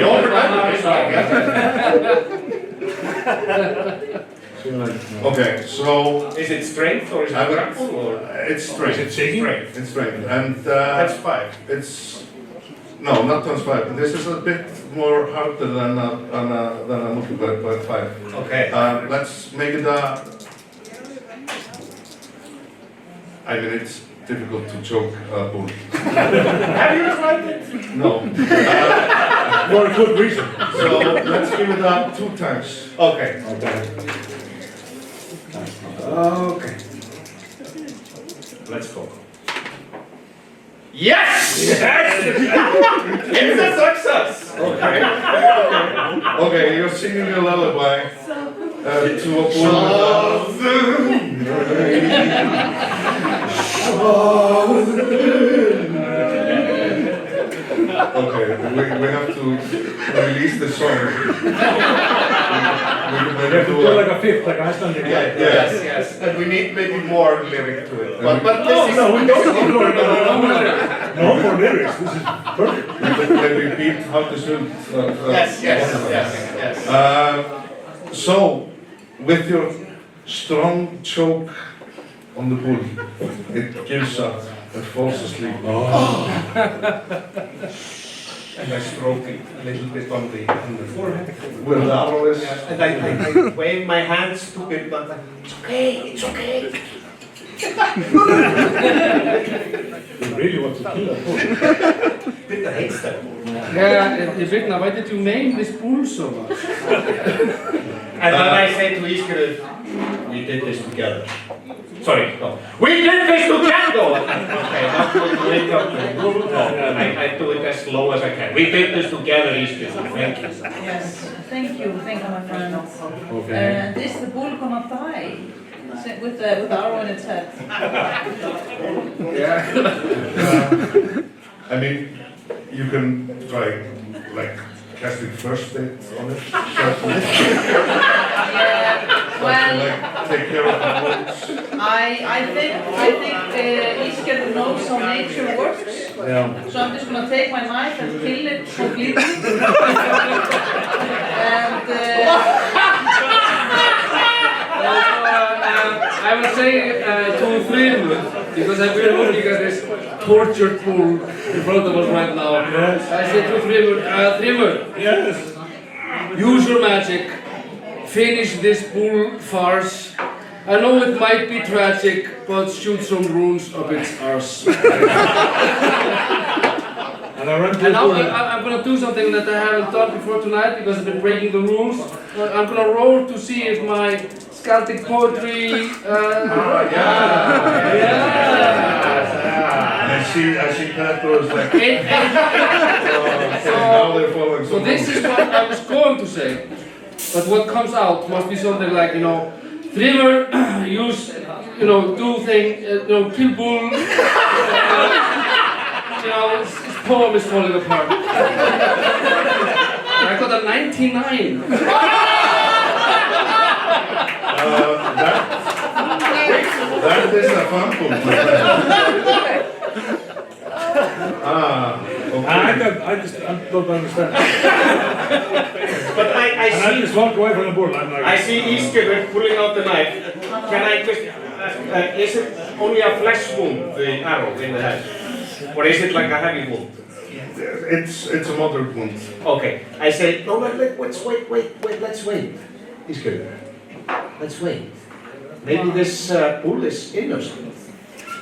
You all remember this song, yes? Okay, so Is it strength or is it grapple or? it's strength. Is it singing? It's strength, and That's 5. it's no, not times 5. This is a bit more harder than a multiplied by 5. Okay. Let's make it a. I mean, it's difficult to choke a bull. Have you tried it? No. For a good reason. So let's give it a 2 times. Okay. Okay. Let's go. Yes! Yes! It's a success! Okay. Okay, you're singing a lullaby to a Okay, we have to release the song. We can maybe do like a fifth, like Icelandic. Yes. And we need maybe more lyric to it. But this is... No, we don't need more. No more lyrics. This is perfect. Can we repeat how to shoot? Yes. So, with your strong choke on the bull, it gives up and falls asleep. And I stroke it a little bit on the forehead. Where the arrow is. And I wave my hands to it, but it's okay. You really want to kill that bull. Peter hates that. Yeah, Birna, why did you name this bull so much? And then I say to Ísgerður, we did this together. Sorry, no. We did this together! Okay, not to wake up. I do it as low as I can. We did this together, Ísgerður. Thank you. Yes, thank you, my friend. Okay. This the bull gonna die with the arrow in its head. I mean, you can try, like, casting first aid on it. Well, like, take care of the wounds. I think Ísgerður knows how nature works. Yeah. So I'm just gonna take my knife and kill it completely. And I would say to Þrymur, because I've been looking at this tortured bull in front of us right now. Yes. I say to Þrymur, Yes. use your magic, finish this bull farce. I know it might be tragic, but shoot some runes up its arse. And I ran to And the now bull. I'm gonna do something that I haven't done before tonight because I've been breaking the rules. I'm gonna roll to see if my Celtic poetry. I see that was like, It- now they're following So this is what I was going to say, but what comes out must be something like, Þrymur, use, do thing, kill bull, his poem is falling apart. I got a 99. that is a fun book. Okay. I don't understand. But I And I see... just walk away from the bull. I'm like, I see Ísgerður pulling out the knife. Can I just... is it only a flesh wound, the arrow in the head? Or is it like a heavy wound? It's a moderate wound. Okay. I say, no, let's wait, let's wait. Ísgerður, let's wait. Maybe this bull is innocent.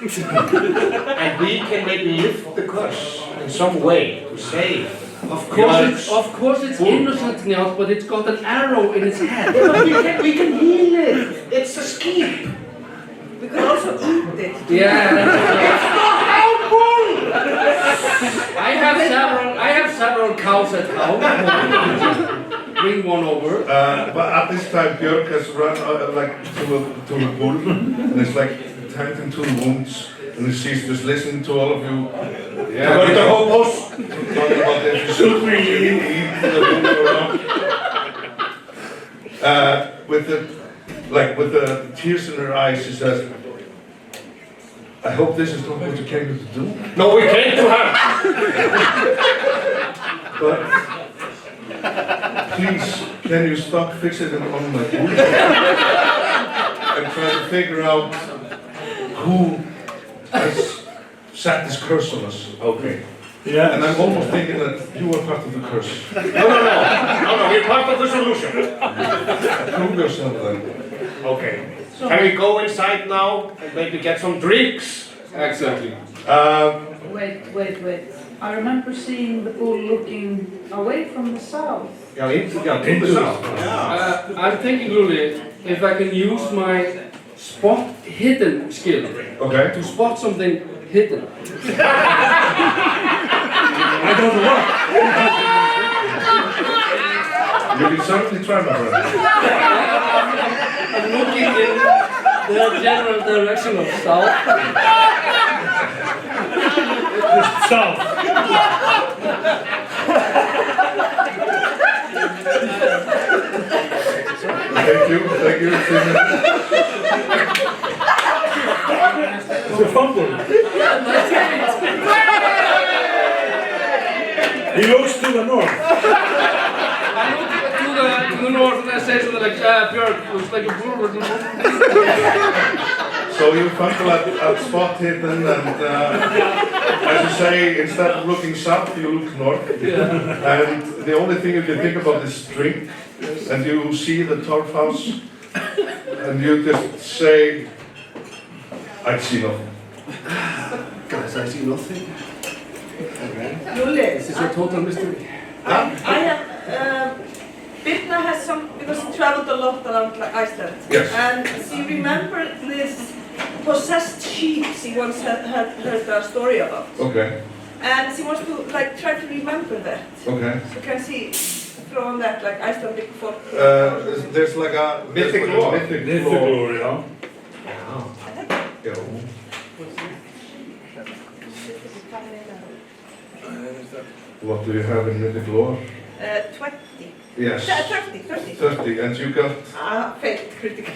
And we can maybe lift the curse in some way to save. Of course it's innocent, Njáll, but it's got an arrow in its head. But we can heal it. It's a skip. We can also eat it. Yeah, that's Our bull! I have several cows at home. Bring one over. But at this time, Björk has run to a bull, and it's like tending to the wounds, and she's just listening to all of you. But the hobos. Talking about if you should eat the wound or not. with the tears in her eyes, she says, I hope this is not what you came here to do. No, we came to her. But please, can you stop fixating on my food and try to figure out who has set this curse on us? Okay. Yeah. And I'm almost thinking that you are part of the curse. No, we're part of the solution. Prove yourself then. Okay. Can we go inside now and maybe get some drinks? Exactly. Wait. I remember seeing the bull looking away from the south. Yeah, into the south. I'm thinking, Luli, if I can use my spot hidden skill Okay. to spot something hidden. I don't know what. You can certainly try, my friend. I'm looking in the general direction of south. South. Thank you. It's a fumble. He looks to the north. I look to the north and I say something like, Björn, looks like a bull. So you fumble at spot hidden, and as you say, instead of looking south, you look north. Yeah. And the only thing you can think about is drink, and you see the turf house, and you just say, I see nothing. Guys, I see nothing. Luli, This is a total mystery. I have, Birna has because she traveled a lot around Iceland. Yes. And she remembered this possessed sheep she once had heard a story about. Okay. And she wants to try to remember that. Okay. So can she throw on that Icelandic folk? There's like a Mythic lore. Mythic lore. glory, yeah. Yeah. What do you have in mythic lore? 20. Yes. 30. 30, and you got... Failed critical.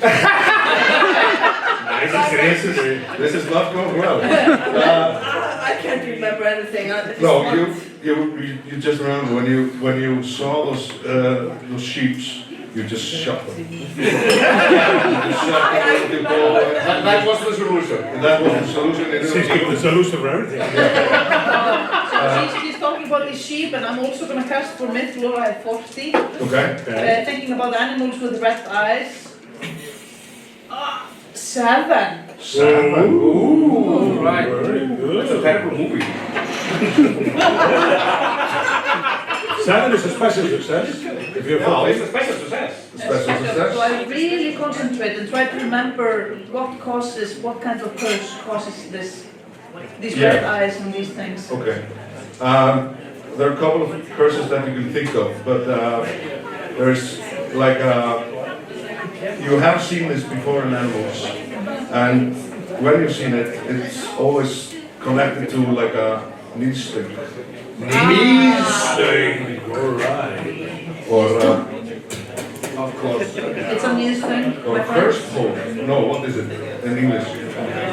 This is not going well. I can't remember anything. No, you just remember when you saw those sheeps, you just shot them. You just shot them with your bow. That was the solution. That was the solution. She's got the solution for everything. So she's talking about the sheep, and I'm also going to cast for myth lore. I have 40. Okay. Thinking about animals with red eyes. 7. Ooh, right. Very good. That's a terrible movie. 7 is a special success. If you're No, it's a special success. Special success. So I really concentrate and try to remember what kind of curse causes these red eyes and these things. Okay. There are a couple of curses that you can think of, but there's you have seen this before in animals, and when you've seen it, it's always connected to like a knee-stick. Knee-stick. Alright. Or Of course. It's a news thing. or first pole. No, what is it in English?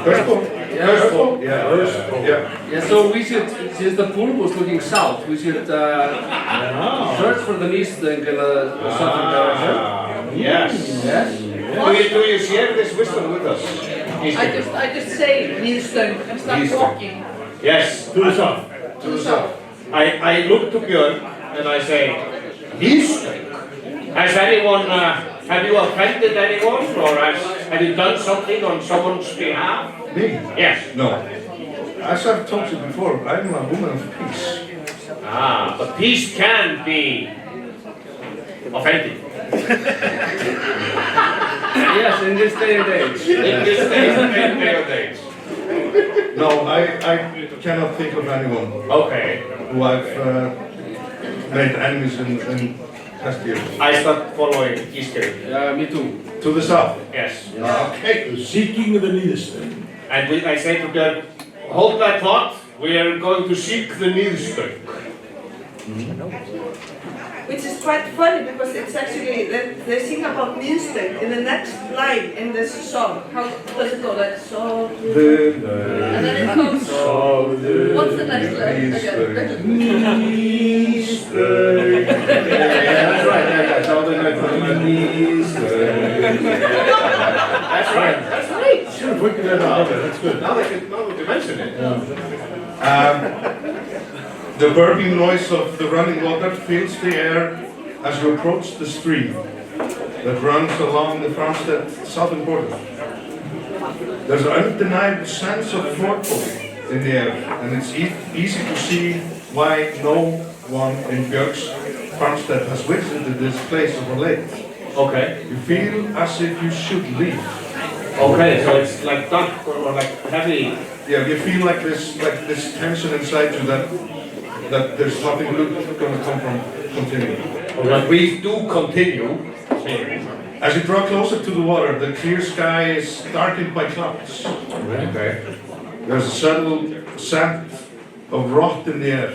First pole? First pole? Yeah. Yeah, so we should, since the pool was looking south, we should search for the Eastern southern direction. Yes. Yes? Do you share this wisdom with us? I just say news thing and start News thing. walking. Yes. To the south. To the south. I look to Björn and I say, Eastern. Has anyone, have you offended anyone, or have you done something on someone's behalf? Me? Yes. No. As I've told you before, I'm a woman of peace. But peace can be offended. Yes, in this day and age. In this day and age. No, I cannot think of anyone Okay. who I've made enemies in past years. I start following Eastern. Me too. To the south. Yes. Okay. Seeking the Eastern. And I say to Björn, hold that thought, we are going to seek the Nilstöng. which is quite funny because it's actually, they sing about Miðstöng in the next line in this song. How does it go? Like, so, and then it comes, what's the next line again? Miðstöng. Yeah, that's right. Yeah, so the Miðstöng. That's right. That's right. Should have worked that out. That's good. Now that you mention it. The burbling noise of the running water fills the air as you approach the stream that runs along the Farmstead southern border. There's an undeniable sense of foreboding in the air, and it's easy to see why no one in Björk's Farmstead has visited this place of late. Okay. You feel as if you should leave. Okay, so it's like dark or like heavy. Yeah, you feel like this tension inside you that there's nothing good going to come from continuing. But we do continue. As you draw closer to the water, the clear sky is darkened by clouds. Okay. There's a subtle scent of rot in the air.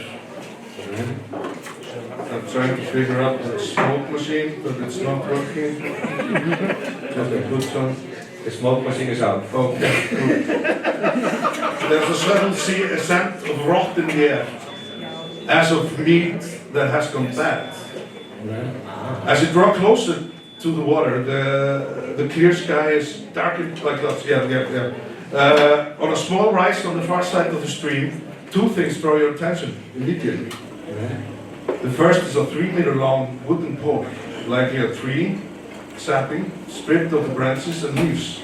I'm trying to figure out the smoke machine, but it's not working. Just a good one. The smoke machine is out. Okay, good. There's a subtle scent of rot in the air, as of meat that has gone bad. As you draw closer to the water, the clear sky is darkened by clouds. On a small rise on the far side of the stream, two things draw your attention immediately. The first is a 3-meter long wooden pole, likely a tree sapling, stripped of the branches and leaves.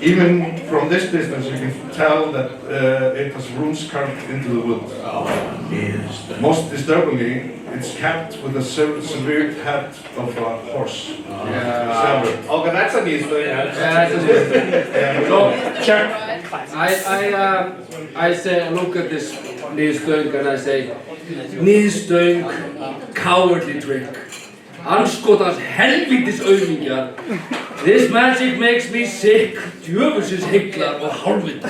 Even from this distance, you can tell that it has runes carved into the wood. Most disturbingly, it's capped with a severed head of a horse. Severed. Okay, that's a news story. So, I say, look at this Miðstöng and I say, Miðstöng, cowardly trick. Anskotans helvítis aumingjar. This magic makes me sick. Djöfusins hyglar og hálfvita.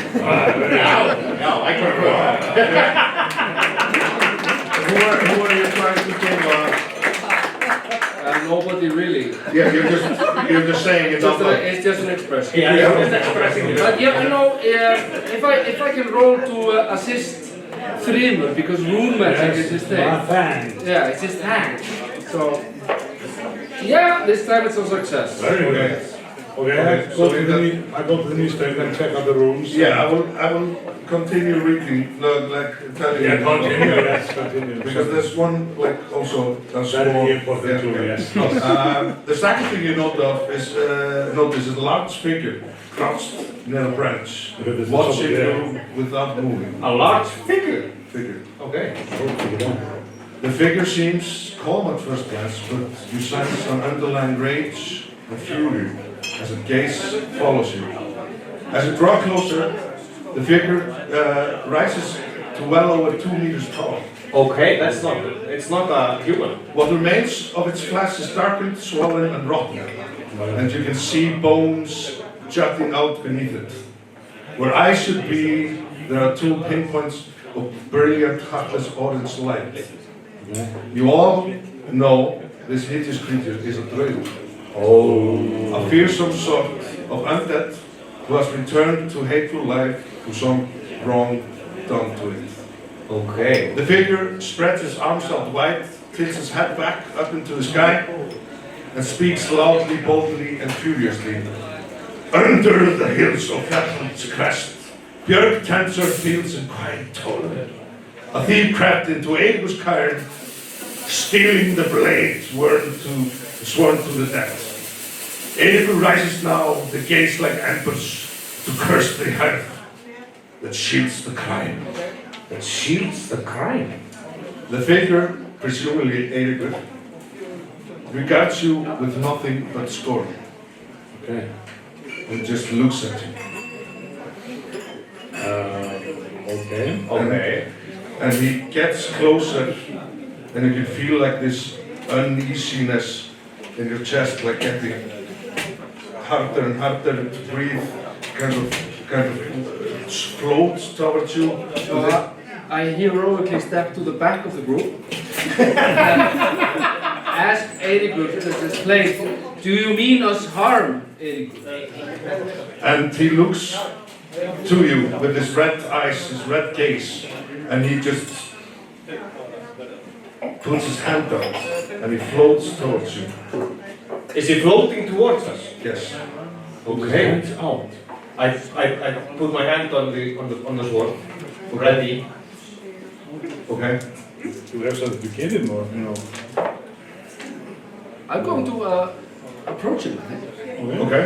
No, I can prove that. Who are you trying to kill? Nobody really. Yeah, you're just saying it's not like... It's just an expression. Yeah, it's expressing it. But yeah, you know, if I can roll to assist Thrimur, because rune magic is his thing. Yeah, it's his thing. So, yeah, this time it's a success. Very good. Okay, I go to the Miðstöng and check out the rooms. Yeah, I will continue reading, like telling you. Yeah, continue, yes, continue. Because there's one, like, also a small... Very important too, yes. The second thing you notice is a large figure crouched near a branch, watching you without moving. A large figure. Okay. The figure seems calm at first glance, but you sense an underlying rage and fury as its gaze follows you. As you draw closer, the figure rises to well over 2 meters tall. Okay, it's not a human. What remains of its flesh is darkened, swollen, and rotten, and you can see bones jutting out beneath it. Where eyes should be, there are 2 pinpoints of brilliant, heartless orange light. You all know this hideous creature is a draugr. A fearsome sort of undead who has returned to hateful life through some wrong done to it. Okay. The figure spreads his arms out wide, tilts his head back up into the sky, and speaks loudly, boldly, and furiously. Under the hills of Flatland's crest, Björk tends her fields in quiet tone. A thief crept into Eir's cairn, stealing the blade sworn to the death. Eir rises now, the gaze like embers, to curse the hearth that shields the crime. That shields the crime. The figure, presumably Eir, regards you with nothing but scorn. Okay. And just looks at you. Okay. And he gets closer, and you can feel like this uneasiness in your chest, like getting harder and harder to breathe, kind of floats towards you. I heroically step to the back of the group. ask Eiríkur this place, do you mean us harm, Eiríkur? And he looks to you with his red eyes, his red gaze, and he just puts his hand out and he floats towards you. Is he floating towards us? Yes. Okay. Hands out. I put my hand on the sword, ready. Okay. Do we have something to get him or no? I'm going to approach him, I think. Okay.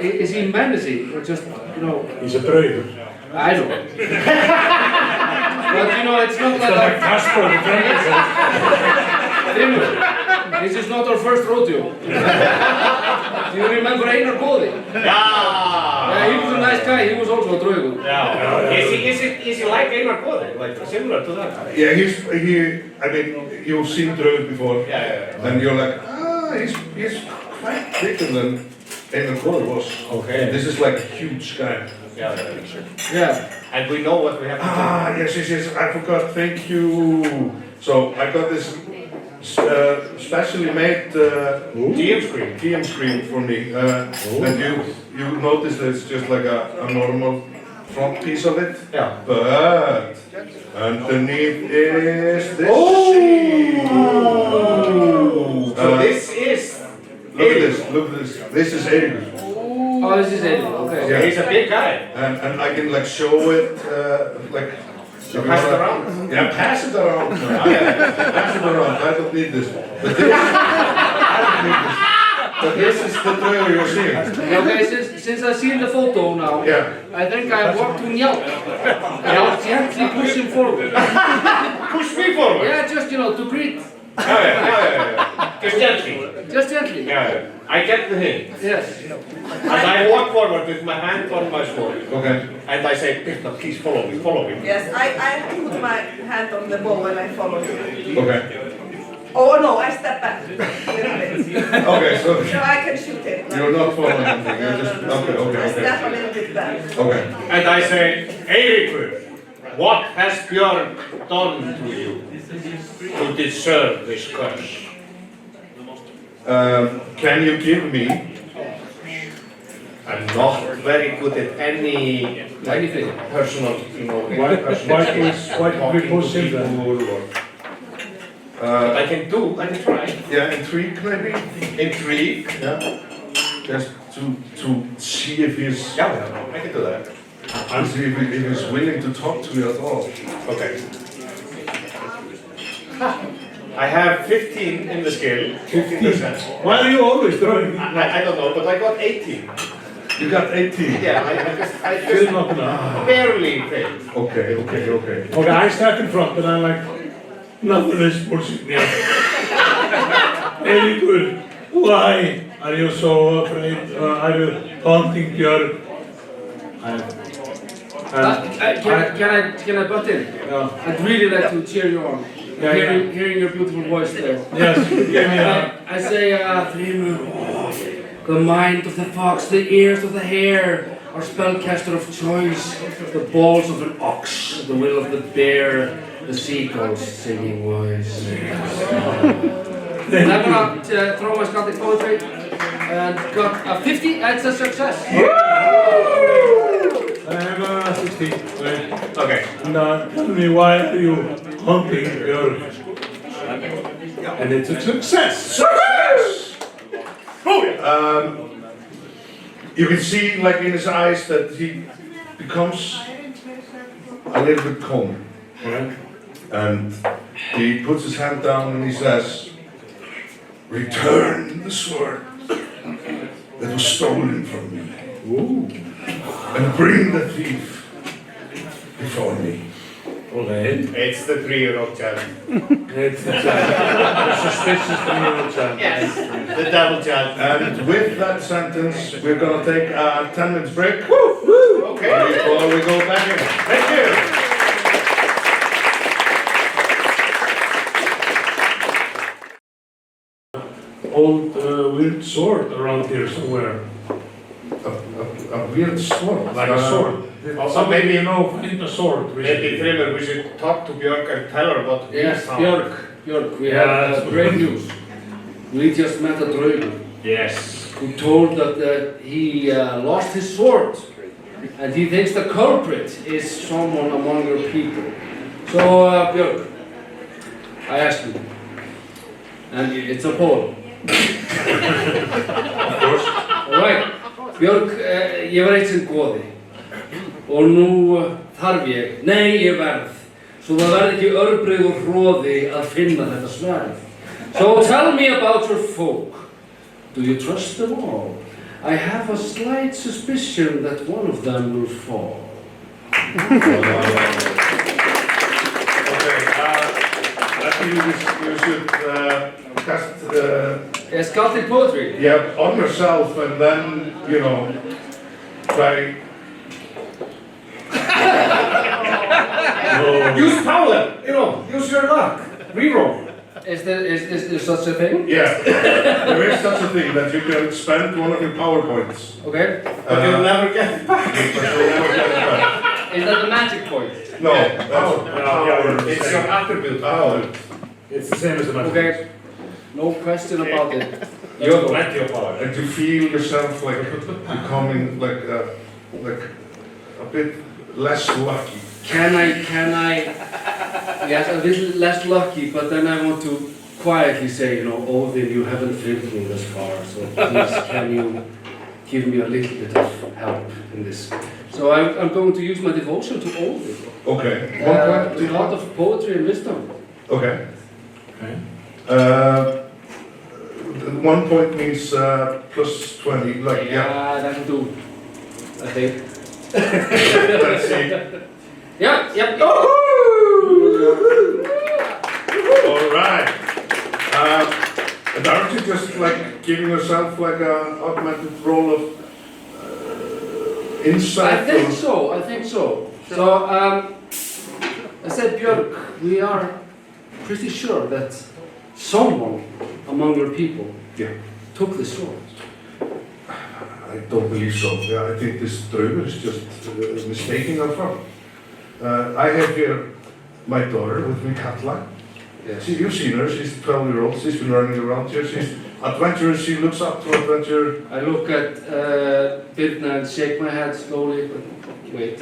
Is he menacing or just, you know? He's a traitor. I know. But you know, it's not It's like Casper the Friendly. This is not our first rodeo. Do you remember Einar Góði? Yeah. He was a nice guy. He was also a draugur. Yeah. Is he like Einar Góði? Like similar to that? Yeah, I mean, you've seen Drög before. Yeah. And you're like, he's quite bigger than Einar Góði was. Okay. This is like a huge guy. Yeah. Yeah. And we know what we have to do. Yes, I forgot, thank you. So I got this specially made TM screen for me. And you notice that it's just like a normal front piece of it. Yeah. But underneath is this. So this is. Look at this. This is Eiríkur. Oh, this is Einar. Okay. Yeah. He's a big guy. And I can like show it like. So pass it around. Yeah, pass it around. Pass it around. I don't need this. But this, I don't need this. But this is the trailer you're seeing. Okay, since I've seen the photo now, Yeah. I think I walk to Njáll. I'll gently push him forward. Push me forward. Yeah, just, you know, to greet. Yeah. Just gently. Just gently. Yeah. I get the hint. Yes. And I walk forward with my hand on my sword. Okay. And I say, Birna, please follow me. Yes, I put my hand on the bow and I follow you. Okay. Oh no, I step back a little bit. Okay, so So I can shoot him. you're not following anything. You're just I okay. step a little bit back. Okay. And I say, Eiríkur, what has Björn done to you to deserve this curse? Can you give me? I'm not very good at anything personal, you know. Why can we push him then? I can try. Yeah, intrigue maybe. Intrigue. Yeah. Just to see if he's. Yeah, I can do that. And see if he's willing to talk to you at all. Okay. I have 15 in the scale. 15%. Why are you always throwing? I don't know, but I got 18. You got 18. Yeah, I Still just not enough. barely failed. Okay. Okay, I step in front and I'm like, nothing of this bullshit. Very good. Why are you so afraid? Are you taunting Björn? Can I butt in? Yeah. I'd really like to cheer you on. Yeah, Hearing your beautiful voice there. Yes, give me that. I say, Þrymur, the mind of the fox, the ears of the hare, our spellcaster of choice, the balls of an ox, the will of the bear, the seagull's singing voice. And I'm gonna throw my Scottish poetry and got a 50, that's a success. I have a 60. Okay. Now, tell me, why are you hunting Björn? And it's a success! You can see, like in his eyes, that he becomes a little bit calm. And he puts his hand down and he says, "Return the sword that was stolen from me. And bring the thief before me." Okay. It's the 3-year-old child. It's the suspicious 3-year-old child. Yes, the double child. And with that sentence, we're gonna take a 10 minutes break. Okay. Before we go back in. Thank you. Old weird sword around here somewhere. A weird sword. Like a sword. Also, maybe find a sword. Maybe Þrymur, we should talk to Björk and tell her what we Yes, found. Björk. Björk, we have great news. We just met a draugur. Yes. Who told that he lost his sword. And he thinks the culprit is someone among your people. So, Björk, I asked you. And it's a poll. Of course. Alright, Björk, ég var eitt sem goði. Og nú þarf ég, nei ég verð. Svo það verð ekki örbrigð og hroði að finna þetta sverð. So tell me about your folk. Do you trust them all? I have a slight suspicion that one of them will fall. Okay, I think you should cast... Scouting poetry? Yeah, on yourself and then, you know, try... Use power, you know, use your luck. Reroll. Is there such a thing? Yeah, there is such a thing that you can spend one of your power points. Okay. But you'll never get it back. But you'll never get it back. Is that the magic point? No, that's power. It's your attribute. Power. It's the same as the magic. Okay. No question about it. You have plenty of power. And you feel yourself like becoming like a bit less lucky. Can I, yes, a little less lucky, but then I want to quietly say, you know, Odin, you haven't filled me this far, so please can you give me a little bit of help in this? So I'm going to use my devotion to Odin. Okay. A lot of poetry and wisdom. Okay. Okay. 1 point means plus 20, like, yeah. That'll do, I think. Let's see. Yeah, yep. Alright. And aren't you just like giving yourself like an augmented role of insight? I think so. So, I said, Björk, we are pretty sure that someone among your people took the sword. I don't believe so. Yeah, I think this draugur is just mistaking our farm. I have here my daughter with me, Katla. Yes. You've seen her, she's 12-year-old, she's been running around here, she's adventurous, she looks up to adventure. I look at Birna and shake my head slowly, but wait.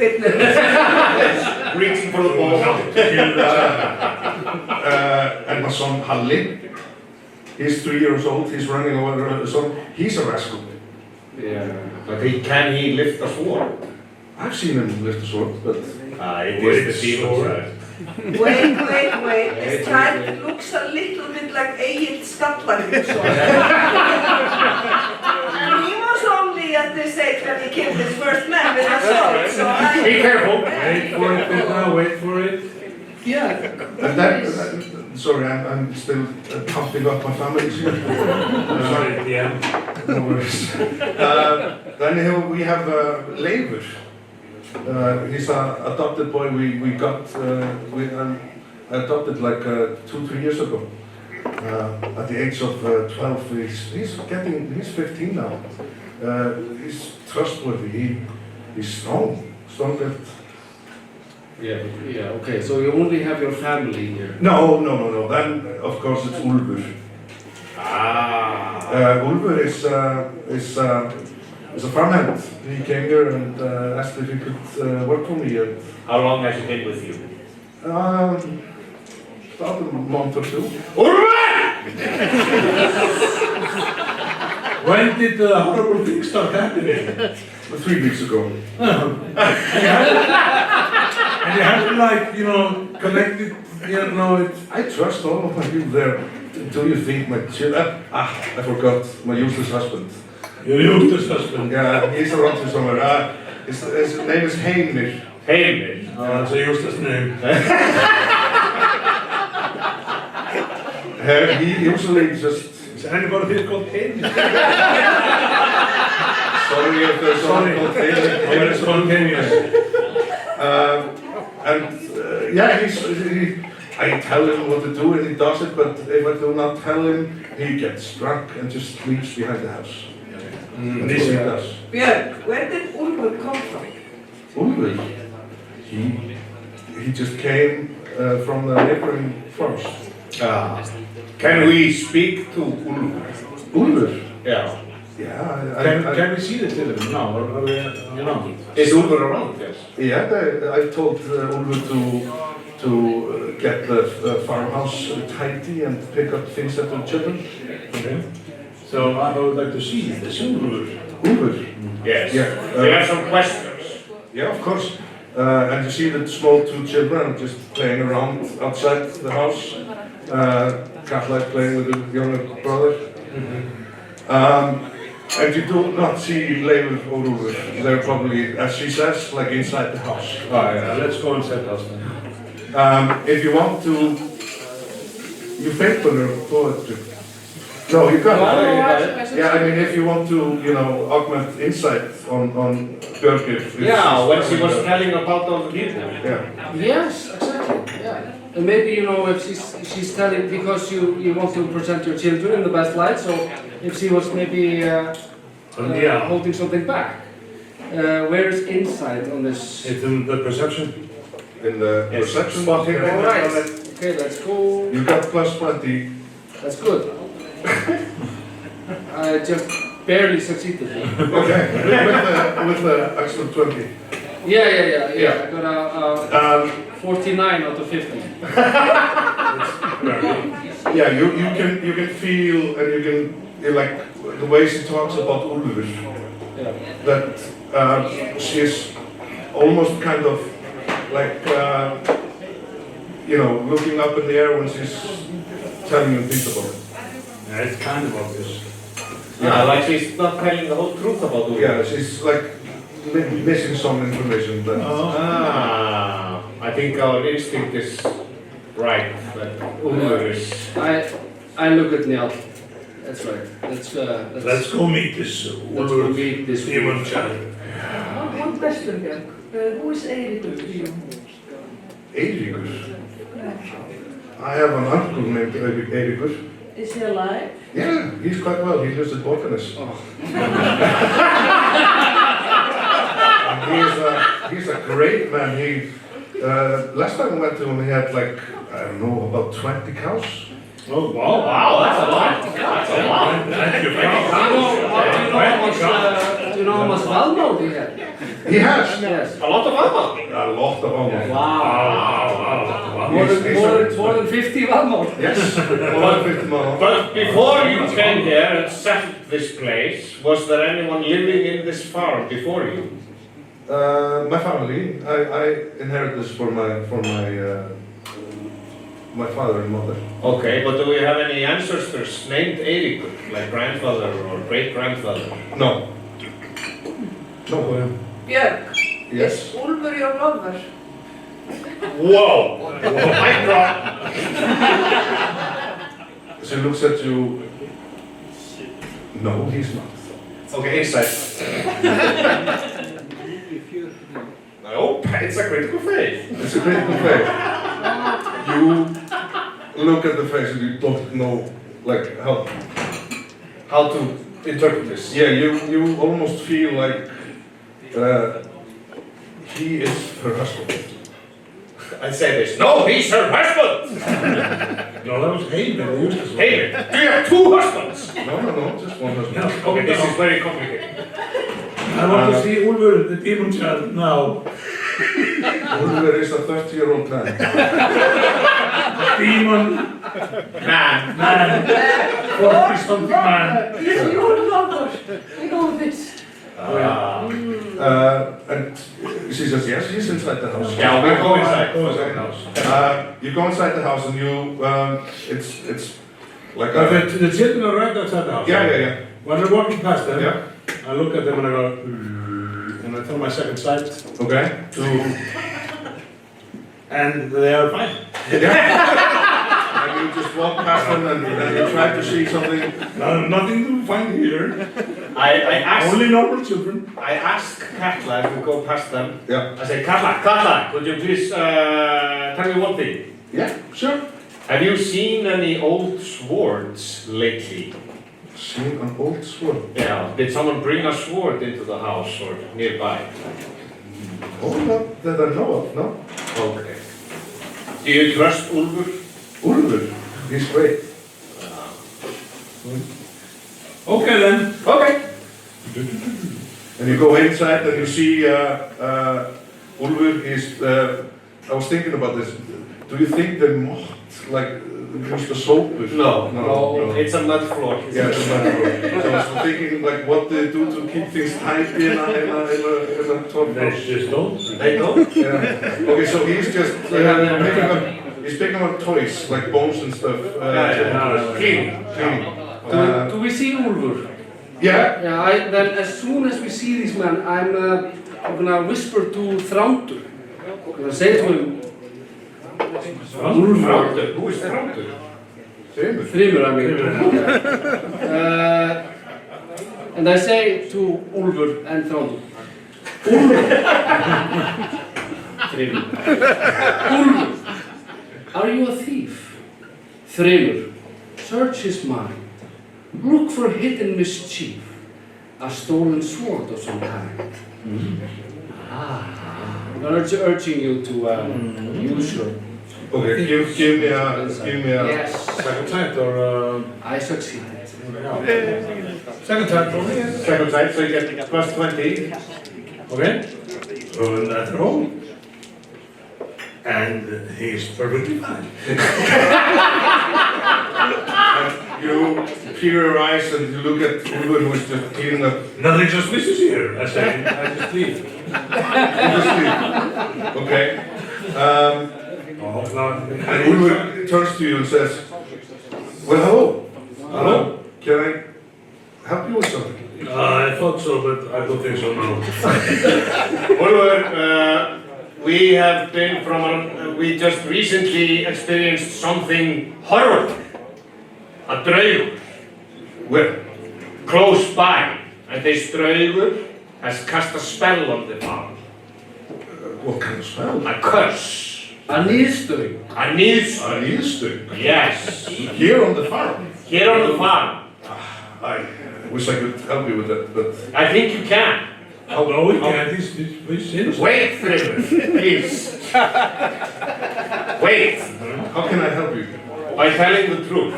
Reaching for the ball. And my son, Halli, he's 3 years old, he's running over, so he's a rascal. Yeah. But can he lift a sword? I've seen him lift a sword, but... It is the demon side. Wait. This child looks a little bit like Egil Skallagrimsson. And he was only at this age when he killed his first man with a sword, so I... Be careful. Wait for it, Birna, wait for it. Yeah. And then, sorry, I'm still counting up my family here. Sorry, yeah. No worries. Then we have Leifur. He's an adopted boy we got, I adopted like 2-3 years ago. At the age of 12, he's 15 now. He's trustworthy, he's strong. Yeah, okay, so you only have your family here. No. Then, of course, it's Ulfur. Ulfur is a farmhand. He came here and asked if he could work for me. And, How long has he been with you? about a month or two. When did the horrible thing start happening? 3 weeks ago. And you haven't, like, you know, connected, you know, it's... I trust all of my people there. Do you think my children... I forgot my useless husband. Your useless husband. Yeah, he's around here somewhere. His name is Heimir. Heimir. Oh, that's a useless name. He usually just... Is anybody here called Heimir? Sorry if there's someone called Heimir. Heimir is spontaneous. I tell him what to do and he does it, but if I do not tell him, he gets drunk and just sleeps behind the house. That's what he does. Björk, where did Ulfur come from? Ulfur? He just came from the neighboring farms. Can we speak to Ulfur? Ulfur? Yeah. Yeah, Can we see the children now? Or are they, you know? Is Ulfur around? Yes. yeah, I told Ulfur to get the farmhouse tidy and pick up things that are children. Okay. So I would like to see the Ulfur. Ulfur? Yes. Yeah. We have some questions. Yeah, of course. And you see the small two children just playing around outside the house. Katla is playing with the younger brother. And you do not see Leifur or Ulfur. They're probably, as she says, like inside the house. Yeah, let's go inside the house then. If you want to, you paint on your poetry. No, you can't. Yeah, I mean, if you want to, augment insight on Björgir. Yeah, when she was telling about all the people. Yeah. Yes, exactly. Yeah. And maybe if she's telling because you want to present your children in the best light, so if she was maybe holding something back. Where is insight on this? It's in the perception. In the perception spot here. Alright. Okay, let's go. You got plus 20. That's good. I just barely succeeded. Okay, with the extra 20. Yeah. I got a 49 out of 50. Yeah, you can feel and like the way she talks about Ulfur, that she is almost kind of like looking up in the air when she's telling you things about it. Yeah, it's kind of obvious. Yeah, like she's not telling the whole truth about Ulfur. Yeah, she's like missing some information. That I think our instinct is right, that Ulfur is... I look at Njál. That's right. Let's go meet this Ulfur demon child. One question, Björk. Who is Eiríkur to you? Eiríkur? I have an uncle named Eiríkur. Is he alive? Yeah, he's quite well. He lives at Borgarnes. And he's a great man. Last time I went to him, he had like, I don't know, about 20 cows. Oh, wow, that's a lot. That's a lot. Thank you. Do you know how much Valmót he had? He has? Yes. A lot of Valmót? A lot of Valmót. Wow. More than 50 Valmót. Yes, more than 50 Valmót. But before you came here and settled this place, was there anyone living in this farm before you? My family. I inherited this from my father and mother. Okay, but do we have any ancestors named Eiríkur, like grandfather or great-grandfather? No. No. Björk, Yes. is Ulfur your lover? Whoa! Mic drop! She looks at you. No, he's not. Okay, insight. No, it's a critical faith. It's a critical faith. You look at the face and you don't know, like, How to interpret this? Yeah, you almost feel like he is her husband. I say this. No, he's her husband! No, that was Heimir. Hey, do you have two husbands? No, just one husband. Okay, this is very complicated. I want to see Ulfur the demon child now. Ulfur is a 30-year-old man. Demon Man. 40-something man. He's your lover. We know this. And she says, yes, he's inside the house. Yeah, we go inside. Go inside the house. You go inside the house and you, it's like The children are right outside the house. Yeah. When they're walking past them, Yeah. I look at them and I go, and I tell my second sight, Okay. and they are fine. And you just walk past them and you try to see something. Nothing to find here. I asked. Only normal children. I asked Katla if we go past them. Yeah. I said, Katla, could you please tell me one thing? Yeah, sure. Have you seen any old swords lately? Seen an old sword. Yeah. Did someone bring a sword into the house or nearby? Oh, not that I know of, no. Okay. Do you trust Ulfur? Ulfur? He's great. Okay then. Okay. And you go inside and you see Ulfur is, I was thinking about this. Do you think they mocked, like, use the soap? No, it's a mud floor. Yeah, it's a mud floor. So I was thinking, like, what they do to keep things tight in a top They house. just don't. They don't? Yeah. Okay, so he's just picking up toys, like bones and stuff. Clean. Do we see Ulfur? Yeah. Yeah, then as soon as we see this man, I'm gonna whisper to Thrandur. I'm gonna say to him, Þrándur. Who is Þrándur? Þrymur, I mean. And I say to Ulfur and Thrandur, Þrymur, Ulfur, are you a thief? Þrymur, search his mind. Look for hidden mischief, a stolen sword of some kind. I'm urging you to use your. Okay, give me a. Yes, Second sight or I succeeded. second sight for me. Second side, so you get plus 20. Okay. Open that roll. And he's perfectly fine. You peer your eyes and you look at Ulfur who is just cleaning up. Nothing suspicious here. I say, I just leave. Okay. Oh, no. And Ulfur turns to you and says, well, hello. Hello. Can I help you with something? I thought so, but I don't think so now. Ulfur, we have been we just recently experienced something horrible. A draugur. Where? Close by. And this draugur has cast a spell on the farm. What kind of spell? A curse. A niðurstöng. A niðurstöng. A niðurstöng? Yes. Here on the farm? Here on the farm. I wish I could help you with that, but... I think you can. Oh, no, we can't. He's innocent. Wait, Thrimur, please. Wait. How can I help you? By telling the truth.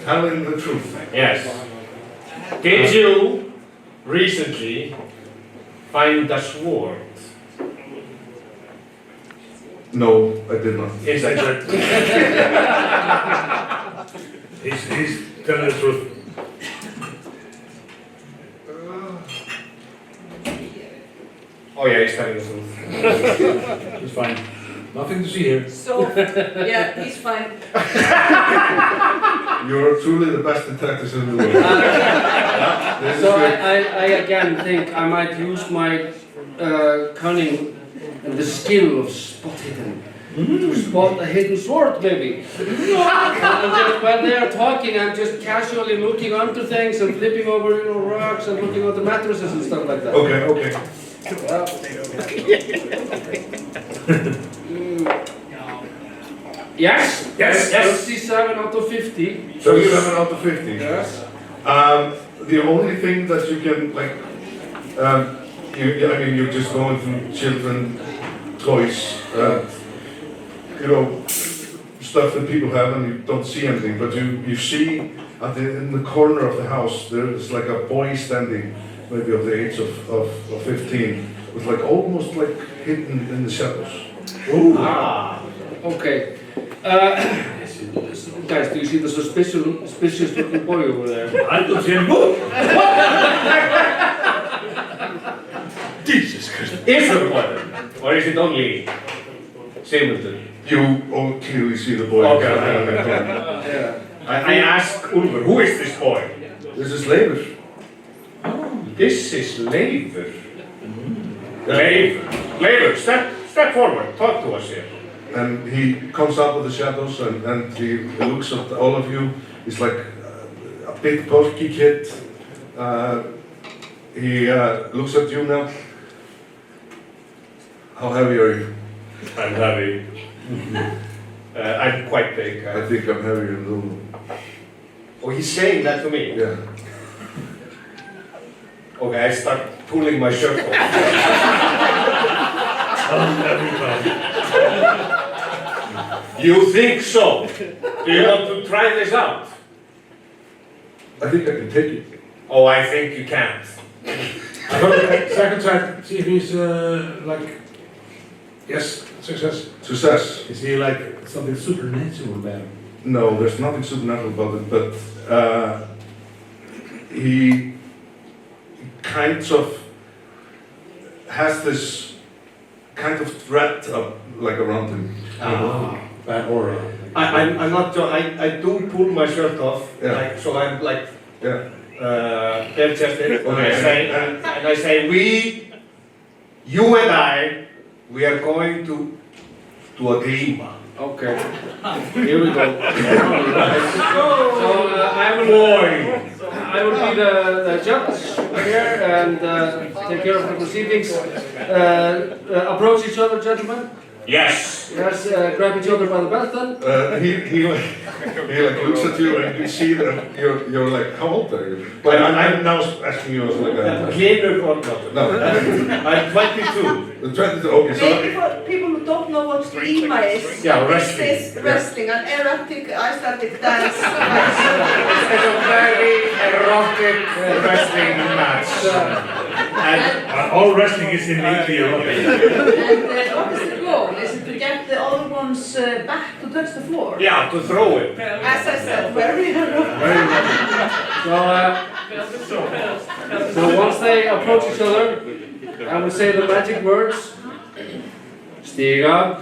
Telling the truth. Yes. Did you recently find a sword? No, I did not. Is that He's telling the truth. Oh yeah, he's telling the truth. It's fine. Nothing to see here. So, yeah, he's fine. You're truly the best detectives in the world. This is So good. I again think I might use my cunning and the skill of spot hidden to spot a hidden sword, maybe. And just while they are talking, I'm just casually looking under things and flipping over, rugs and looking under mattresses and stuff like that. Okay, okay. Yes. Yes, yes. 37 out of 50. So you have an out of 50? Yes. The only thing that you can, like, I mean, you're just going through children toys, stuff that people have and you don't see anything, but you see in the corner of the house, there's like a boy standing, maybe of the age of 15, with like almost like hidden in the shadows. Ooh. Ah. Okay. Guys, do you see the suspicious looking boy over there? I don't see him. Jesus Christ. Is there a boy? Or is it only Sigmundur? You all clearly see the boy. Okay. Yeah. I ask Ulfur, who is this boy? This is Leifur. This is Leifur. Leifur, step forward, talk to us here. And he comes out of the shadows and he looks at all of you. He's like a big bulky kid. He looks at you now. How heavy are you? I'm heavy. I'm quite big. I think I'm heavier than Lulu. Oh, he's saying that to me? Yeah. Okay, I start pulling my shirt off. You think so? Do you want to try this out? I think I can take it. Oh, I think you can't. Second time, see if he's like, yes, success. Success. Is he like something supernatural about him? No, there's nothing supernatural about it, but he kind of has this kind of threat like around him. Bad aura. I'm not. I do pull my shirt off, Yeah. like, so I'm like Yeah. bare chested, Okay. and I say, you and I, we are going to a glima. Okay. Here we go. So I will be the judge here and take care of the proceedings. Approach each other, gentlemen. Yes. Yes, grab each other by the belt then. He looks at you and you see that you're like, how old are you? But I'm now asking you as like a... Glima or not? No. I'm 22. 22, okay, so... Maybe for people who don't know what glima is. Yeah, wrestling. This is wrestling, an erotic Icelandic dance. It's a very erotic wrestling match. And All wrestling is innately erotic. And what is the goal? Is it to get the other ones back to touch the floor? yeah, to throw it. As I said, very erotic. So once they approach each other, I will say the magic words. Stiga.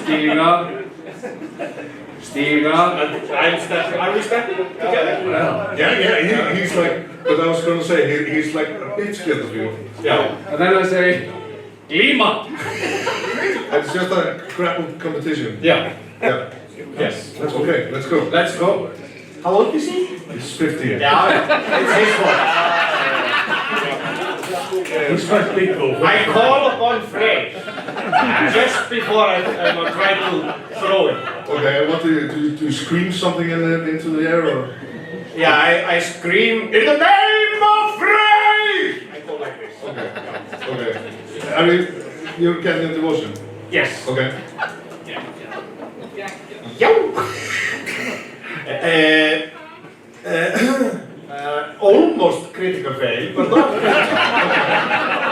Stiga. Stiga. Are we stepping together? Yeah, he's like, but I was gonna say, he's like a bit scared of you. Yeah. And then I say, Glima. It's just a grapple competition. Yeah. Yeah. Yes. Okay, let's go. Let's go. How old is he? He's 15. Yeah, it's his fault. He's quite big though. I call upon Frey just before I try to throw it. Okay, what do you scream something into the air or? Yeah, I scream, in the name of Frey! I go like this. Okay. I mean, you're getting into motion. Yes. Okay. Yo! Almost critical fail, but not.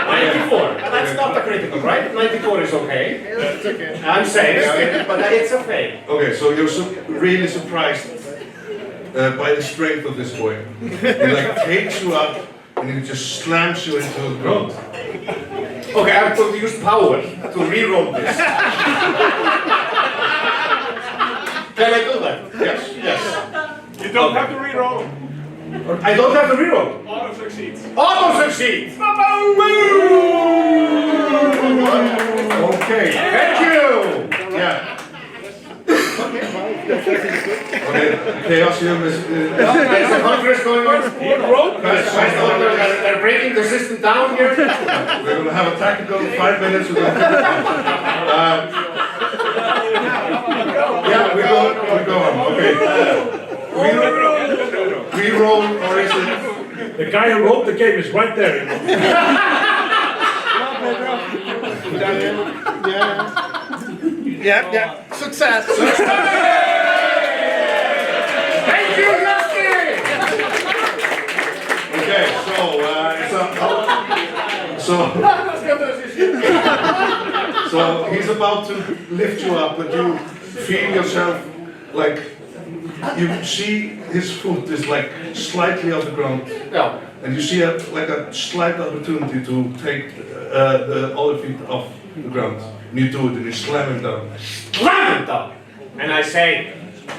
94. That's not a critical, right? 94 is okay. It's okay. I'm safe, but it's a fail. Okay, so you're really surprised by the strength of this boy. He like takes you up and he just slams you into the ground. Okay, I'm going to use power to re-roll this. Can I do that? Yes. Yes. You don't have to reroll. I don't have to re-roll. Auto succeeds. Auto succeed! Okay. Thank you! Yeah. Okay, Chaosium is... There's a conference going on. They're breaking the system down here. We're going to have a tactical 5 minutes. Yeah, we go on. Okay. We roll, or is it? The guy who wrote the game is right there. You know? Yeah. Success. Thank you, Justin! Okay, so he's about to lift you up, but you feel yourself like you see his foot is like slightly off the ground, Yeah. and you see a slight opportunity to take the other feet off the ground. And you do it, and you slam him down. Slam it down! And I say,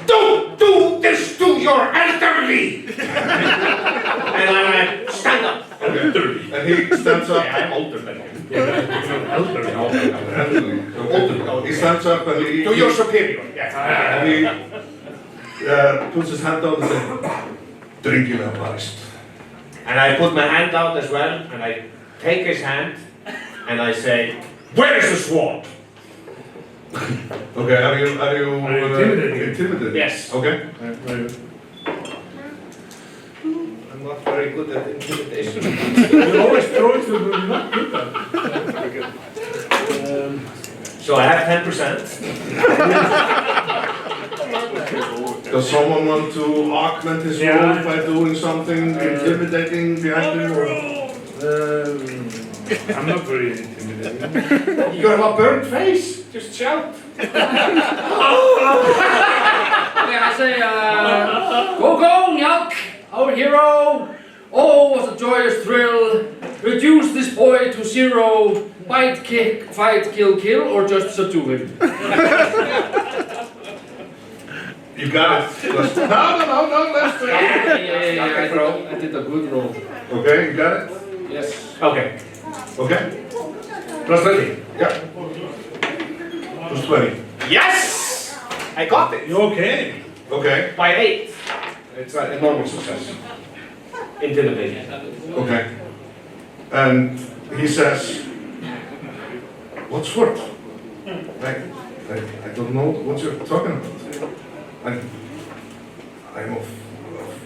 don't do this to your elderly! And I stand up. Okay. And he stands up. I'm older than him. He stands up and he... To your superior, yes. And he puts his hand down and says, drink in a Christ. And I put my hand out as well, and I take his hand, and I say, where is the sword? Okay, are you intimidated? Yes. Okay. I'm not very good at intimidation. You always throw it to the not good at. So I have 10%. Does someone want to augment his role by doing something intimidating behind him? Or? I'm not very intimidating. You have a burnt face. Just shout. Okay, I say, go, go, Njalk, our hero. Oh, what a joyous thrill. Reduce this boy to 0. Bite, kick, fight, kill, kill, or just subdue him. You got it. No, let's try. Yeah, I did a good roll. Okay, you got it? Yes. Okay. Okay? Plus 20. Yeah. Plus 20. Yes! I got it. You okay? Okay, By 8. It's an enormous success. Intimidating. okay. And he says, what sword? I don't know what you're talking about. I'm of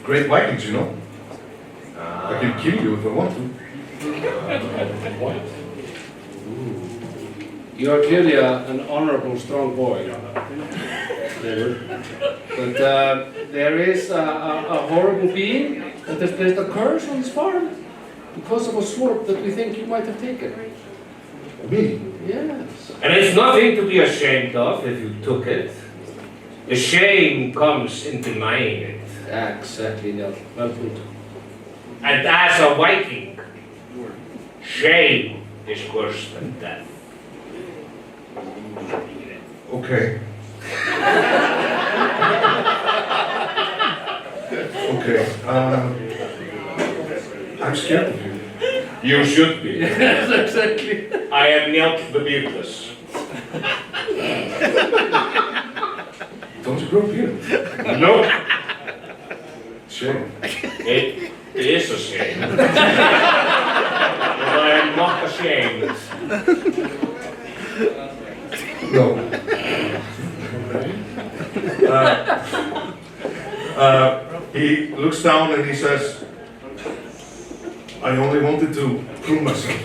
great Vikings, you know. I can kill you if I want to. You are clearly an honorable, strong boy. But there is a horrible being that has placed a curse on this farm because of a sword that we think you might have taken. Me? Yes. And it's nothing to be ashamed of if you took it. The shame comes in denying it. Exactly, Njalk. Well put. And as a Viking, shame is worse than death. Okay. Okay. I'm scared of you. You should be. Yes, exactly. I am Njalk the Beardless. Don't you grow a beard? No, Shame. it is a shame. But I am not ashamed. No. He looks down and he says, I only wanted to prove myself.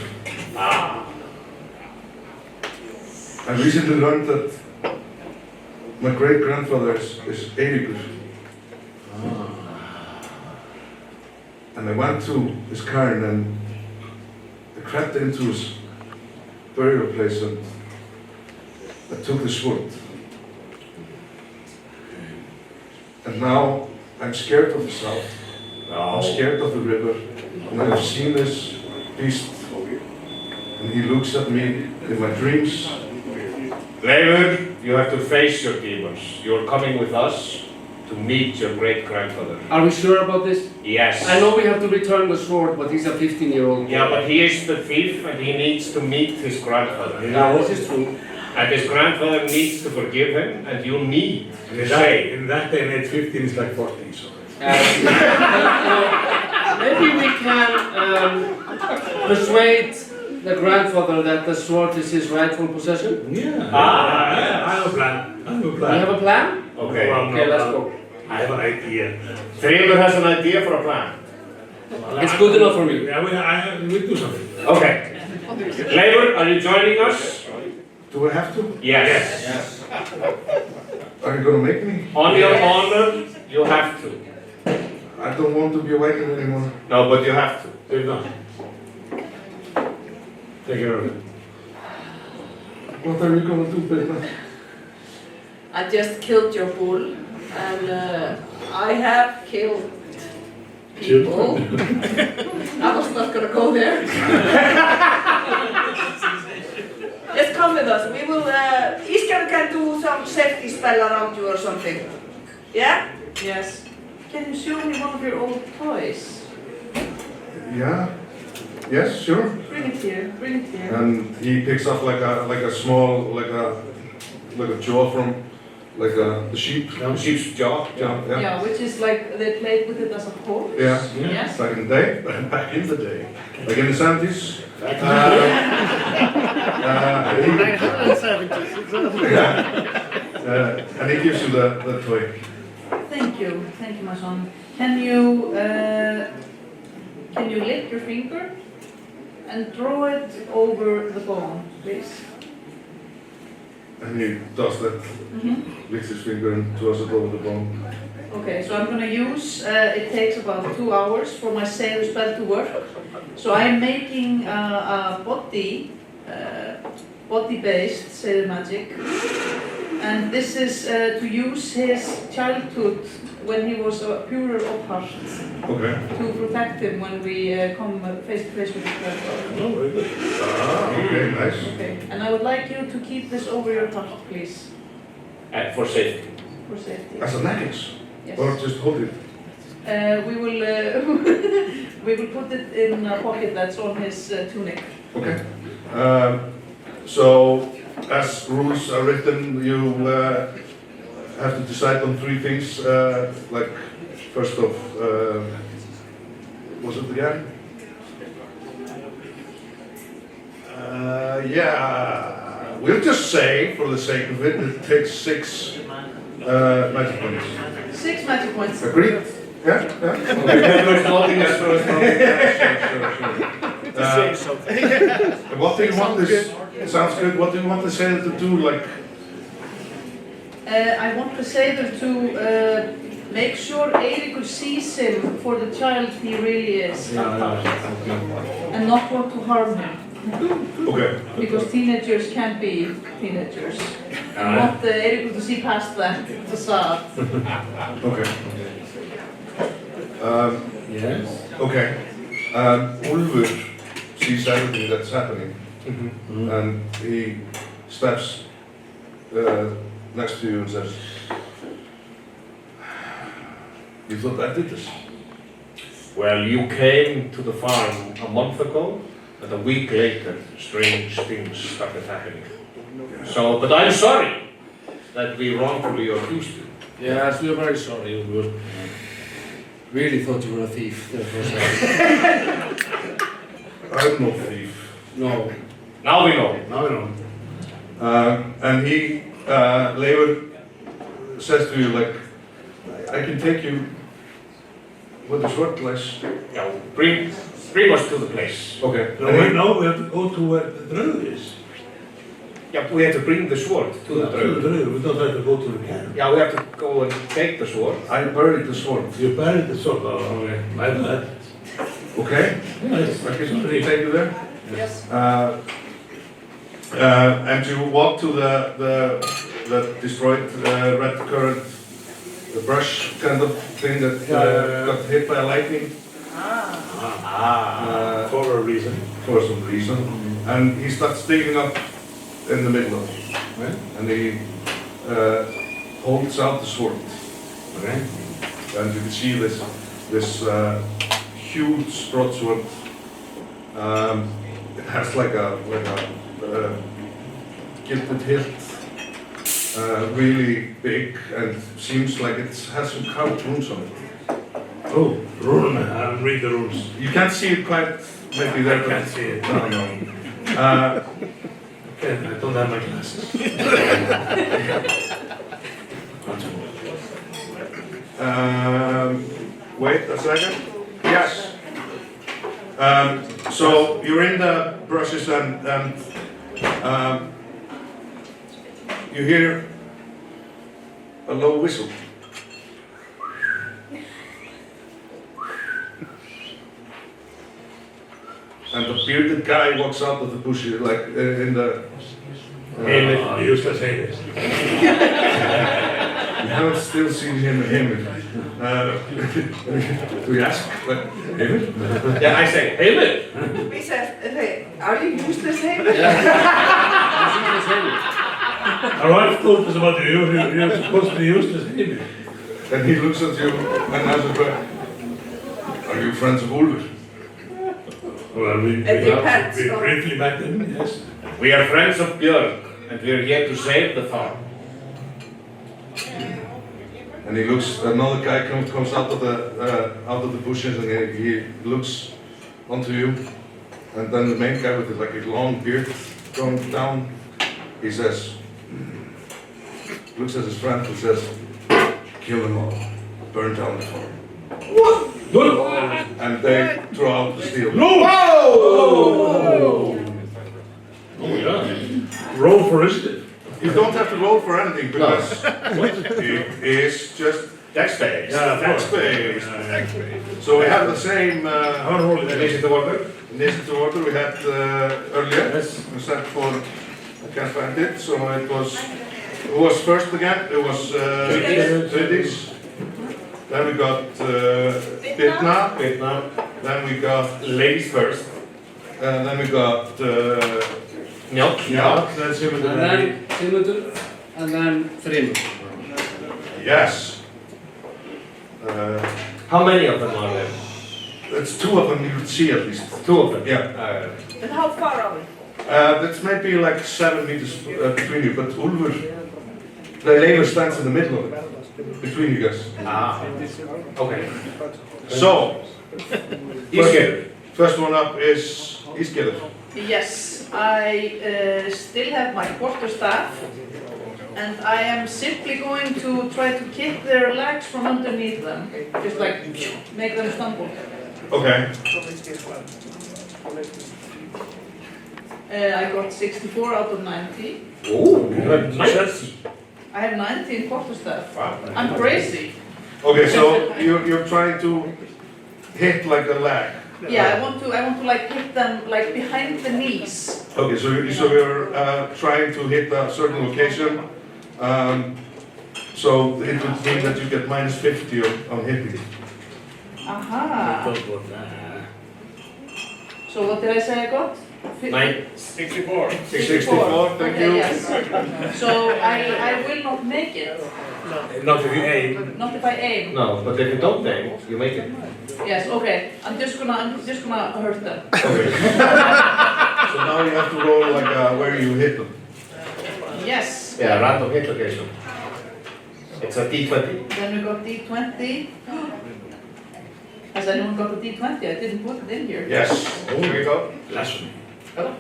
I recently learned that my great-grandfather is Eiríkur. And I went to his cairn and I crept into his burial place and I took the sword. And now I'm scared of the south. I'm scared of the river. And I've seen this beast. And he looks at me in my dreams. Leifur, you have to face your demons. You're coming with us to meet your great-grandfather. Are we sure about this? Yes. I know we have to return the sword, but he's a 15-year-old boy. Yeah, but he is the thief and he needs to meet his grandfather. Yeah, this is true. And his grandfather needs to forgive him, and you need to In say, that day and age, 15 is like 14, so. Maybe we can persuade the grandfather that the sword is his rightful possession. Yeah. I have a plan. You have a plan? okay. Well, Okay, let's go. I have an idea. Leifur has an idea for a plan. It's good enough for me. Yeah, we do something. Okay. Leifur, are you joining us? Do I have to? Yes. Are you gonna make me? On your honor, you have to. I don't want to be a Viking anymore. No, but you have to. Take care of it. What are you gonna do, Birna? I just killed your bull, and I have killed people. I was not gonna go there. Just come with us. We will. Iskar can do some safety spell around you or something. Yeah? Yes. Can you show me one of your old toys? Yeah. Yes, sure. Bring it here. Bring it here. And he picks up like a small like a jaw from the sheep. Sheep's jaw. Yeah. Yeah, which is like they played with it as a horse. Yeah. Yes. Back in the day. Back in the day. Like in the 70s. And he gives you the toy. Thank you, my son. Can you lick your finger and draw it over the bone, please? And he does that, licks his finger and draws it over the bone. Okay, so I'm gonna use, it takes about 2 hours for my sailor spell to work. So I'm making a body-based sailor magic. And this is to use his childhood when he was purer of heart. Okay. To protect him when we come face to face with the threat. Oh, very good. Okay, nice. Okay, and I would like you to keep this over your heart, please, For safety. for safety. As a necklace? Yes. Or just hold it? We will we will put it in a pocket that's on his tunic. Okay. So, as rules are written, you have to decide on 3 things. Like, first off, was it the guy? Yeah. We'll just say, for the sake of it, it takes 6 magic points. 6 magic points. Agreed? Yeah? Yeah? Okay. Nothing as far as Sure. What do you want this? Sounds good. What do you want the sailor to do? Like, I want the sailor to make sure Eiríkur sees him for the child he really is at heart, and not want to harm him. okay. Because teenagers can be teenagers. I want Eiríkur to see past that facade. Okay. Yes. Okay. Ulfur sees everything that's happening, and he steps next to you and says, "You thought I did this?" Well, you came to the farm a month ago, and a week later, strange things started happening. So, but I'm sorry that we wrongfully accused you. Yes, we are very sorry. We really thought you were a thief there for a second. I'm no thief. No. Now we know. Now we know. And he later says to you, like, "I can take you with the short place." Yeah, bring us to the place. Okay. No, wait, no, we have to go to where the druid is. Yeah, we have to bring the sword to the To the druid. druid, we don't have to go to the camp. Yeah, we have to go and take the sword. I buried the sword. You buried the sword, oh, okay, my bad. Okay. Nice. Okay, so we take you there. Yes. And you walk to the destroyed red current, the brush kind of thing that got hit by lightning For a reason. for some reason. And he starts digging up in the middle of it. And he holds out the sword. Okay. And you can see this huge broadsword. It has like a gilded hilt, really big, and seems like it has some carved runes on it. Oh, rune, I haven't read the runes. You can't see it quite, maybe there. I can't see it. No. Okay, I don't have my glasses. Wait a second. Yes. So you're in the brushes and you hear a low whistle. And the bearded guy walks out of the bushes, like in the. Useless haters. You haven't still seen him. Do we ask? Like, him? Yeah, I say, Heimir! We said, are you useless, Haven? Our wife told us about you, you're supposed to be useless haters. And he looks at you and asks, "Are you friends of Ulfur?" Well, we depends on- briefly met him, yes. We are friends of Björk, and we are here to save the farm. And he looks. Another guy comes out of the bushes, and he looks onto you. And then the main guy with like a long beard going down, he says, looks at his friend and says, "Kill them all, burn down the farm." And they throw out the steel. Oh, yeah. Roll for initiative. You don't have to roll for anything because it is just dex-based. Yeah, Dex-based. So we have the same Initiative order. initiative order we had earlier. Yes. We set for against bandit, so who was first again? It was Swedish. Then we got Birna. Then we got Ladies first. then we got Njáll. Then And then Sigmundur, and then Þrymur. yes. How many of them are there? It's two of them you could see at least. Two of them? Yeah. And how far are we? That's maybe like 7 meters between you, but Ulfur, the labor stands in the middle of it, between you guys. Ah. Okay. So, Ísgerður. first one up is Ísgerður. Yes, I still have my quarterstaff, and I am simply going to try to kick their legs from underneath them, just like make them stumble. Okay. I got 64 out of 90. Oh, nice. I have 90 in quarterstaff. Wow. I'm crazy. Okay, so you're trying to hit like a leg. Yeah, I want to like hit them like behind the knees. Okay, so you're trying to hit a certain location. So it would mean that you get minus 50 on hitting. Aha. So what did I say I got? 64. 64, thank Okay, you. yes. So I will not make it. Not if you aim. Not if I aim. No, but if you don't aim, you make it. Yes. Okay. I'm just gonna hurt them. Okay. So now you have to roll like where you hit them. Yes. Yeah, random hit location. It's a D20. Then we got D20. Has anyone got a D20? I didn't put it in here. Yes. Here you go. Blasphemy.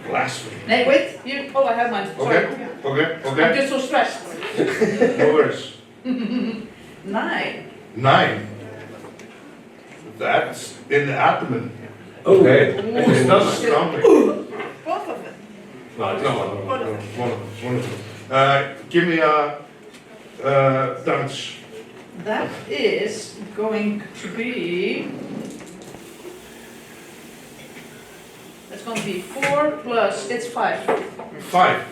Blasphemy. Nay, wait. You. Oh, I have mine. Sorry. Okay. I'm just so stressed. No worries. 9. 9. That's in the abdomen. Okay. Ooh. And it's not Stomping. Both of them. No, it's not one. One of them. Give me a damage. That is going to be. That's going to be 4 plus. It's 5. 5.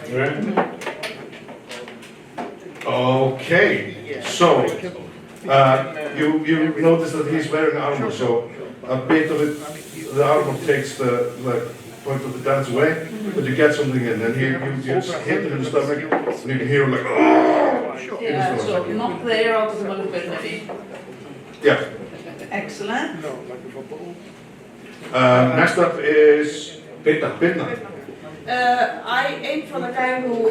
Okay. So you notice that he's wearing armor, so a bit of it, the armor takes the point of the damage away, but you get something in, and you just hit him in the stomach, and you can hear him like, oh! Yeah, so knock the air out of him a little bit maybe. Yeah. Excellent. Next up is Birna. I aim for the guy who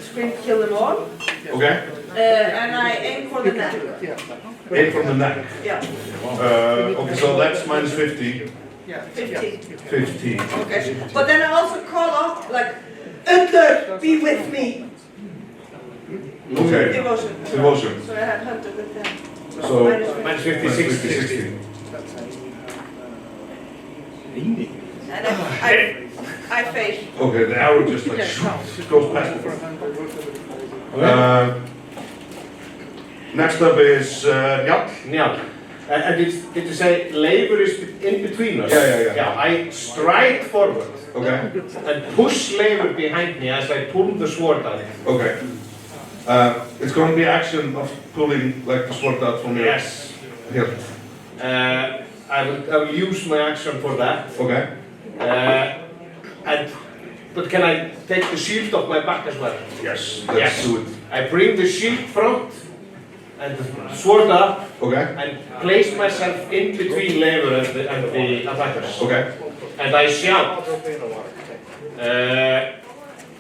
screamed kill them all. Okay. And I aim for the neck. Aim from the neck. Yeah. Okay, so that's minus 50. 15. 15. Okay. But then I also call up like, Hunter, be with me. Okay. Devotion. Devotion. So I had Hunter with them. So Minus 50, minus 60. 16. And I fail. Okay, the arrow just like goes past it. Next up is Njáll. Njáll. And did you say labor is in between us? Yeah. I stride forward Okay. and push labor behind me as I pull the sword out. Okay. It's going to be action of pulling like the sword out from your Yes. hilt. I will use my action for that. Okay. But can I take the shield off my back as well? Yes. Let's do it. I bring the shield front and the sword up Okay. and place myself in between labor and the attackers. Okay. And I shout,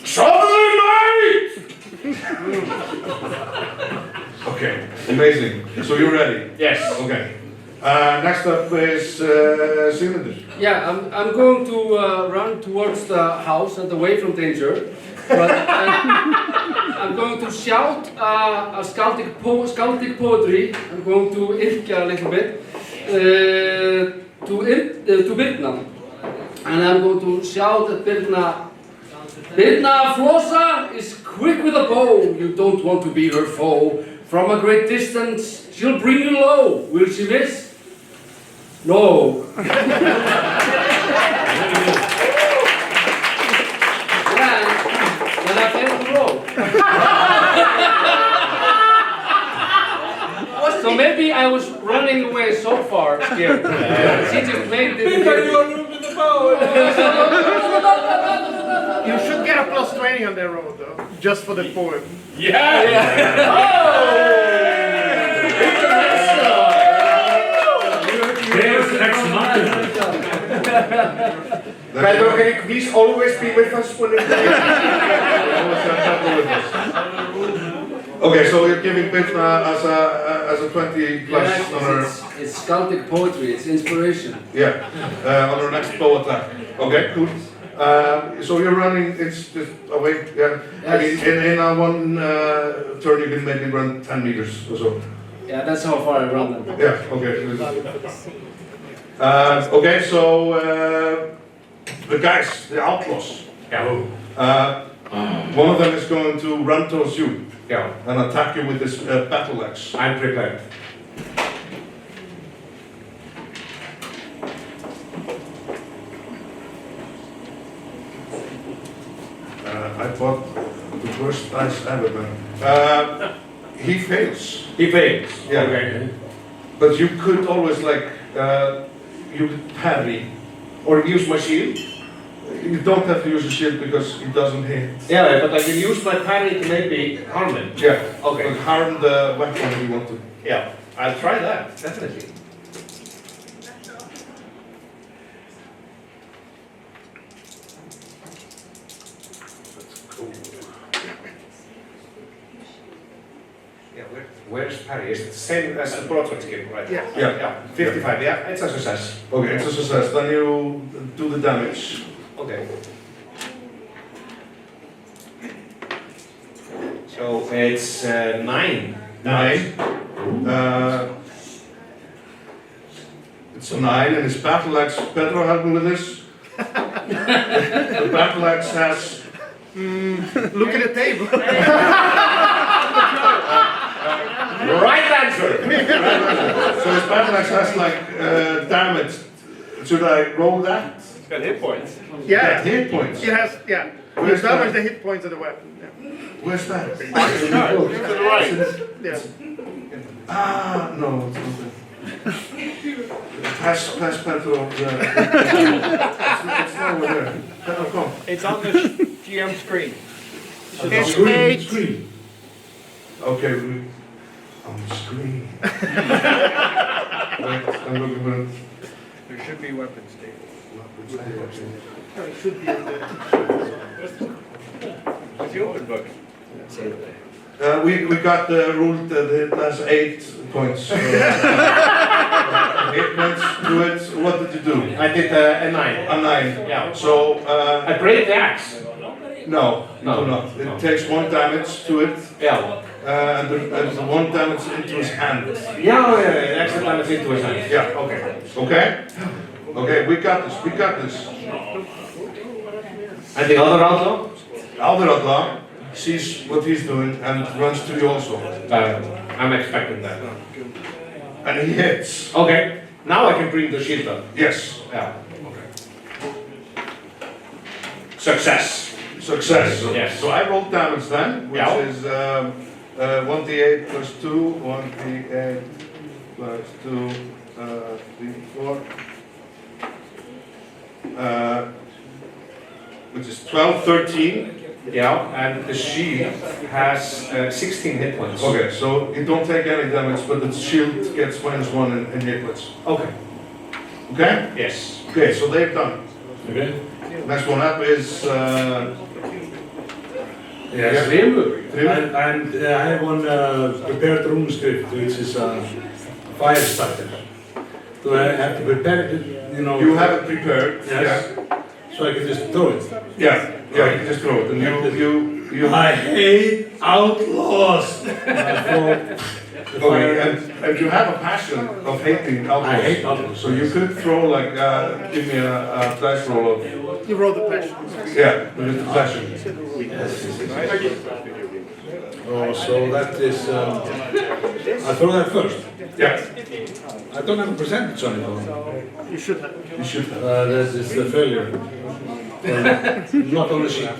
Southern Light! Okay. Amazing. So you're ready? Yes. Okay. Next up is Sigmundur. Yeah, I'm going to run towards the house and away from danger. But I'm going to shout a skaldic poetry. I'm going to yrkja a little bit to Birna. And I'm going to shout at Birna, Birna Flossa is quick with a bow. You don't want to be her foe. From a great distance, she'll bring you low. Will she miss? No. When I fail to row. So maybe I was running away so far scared. She just made it. You should get a +20 on that road, though, just for the poem. Yeah! There's Ex Machina. Pedro, can you please always be with us when it's Okay, so you're giving Birna as a 20 plus on her. It's Celtic poetry, it's inspiration. Yeah, on her next bow attack. Okay, cool. So you're running, it's just away, yeah. I mean, in one turn you can maybe run 10 meters or so. Yeah, that's how far I run them. Yeah, okay. Okay, so the guys, the outlaws. Yeah. One of them is going to run towards you. Yeah. And attack you with this battle axe. I'm prepared. I bought the worst dice ever, man. He fails. He fails. Yeah. Okay. But you could always you could parry. Or use my shield. You don't have to use a shield because it doesn't hit. Yeah, but I can use my parry to maybe harm him. Yeah. Okay. But harm the weapon if you want to. Yeah, I'll try that, definitely. Yeah, where's parry? Is it the same as the broadsword skill, right? Yeah. Yeah. 55, yeah, it's a success. Okay, it's a success. Then you do the damage. Okay. So it's 9. 9. It's a 9 and his battle axe. Pedro, help me with this. The battle axe has. Look at the table. Right answer! So his battle axe has damage. Should I roll that? It's got hit points. Yeah. Hit points. It has, yeah. Where's You damage that? the hit points of the weapon. Yeah. Where's that? To the right. Yeah. Ah, no, it's not that. Pass Pedro. It's nowhere there. Pedro, come. It's on the GM screen. It's Screen, 8. screen. Okay, on the screen. Wait, I'm looking for it. There should be weapons table. It should be in the... It's the open book. We got the rule that it has 8 points. 8 points to it. What did you do? I did a 9. A 9. Yeah. So, I break the axe. no, you No. do not. It takes 1 damage to it, Yeah. and there's 1 damage into his hand. Yeah, extra damage into his hand. Yeah. Okay. Okay? Okay, we got this, we got this. And the other outlaw? Other outlaw sees what he's doing and runs to you also. I'm expecting that. And he hits. Okay. Now I can bring the shield up. Yes. Yeah. Okay. Success. Success. Yes. So I rolled damage then, which Yeah. is 1d8 plus 2, 1d8 plus 2, 3, 4. Which is 12, 13. Yeah, and the shield has 16 hit points. Okay, so you don't take any damage, but the shield gets -1 in hit points. Okay. Okay? Yes. Okay, so they've done. Okay. Next one up is Yes, Thrymur. and I have one prepared rune script, which is fire starter. So I have to prepare it, you know. You have it prepared. Yes. So I can just throw it. Yeah. Yeah, you can just throw it. And you I hate outlaws. I throw Okay, and you have a passion of hating outlaws. I hate outlaws. So you could throw like, give me a dice roll of, You roll the passion. yeah, with the passion. Oh, so that is, I throw that first. Yeah, I don't have a percentage on it though. You should have. you should have. That is the failure. Not on the sheet.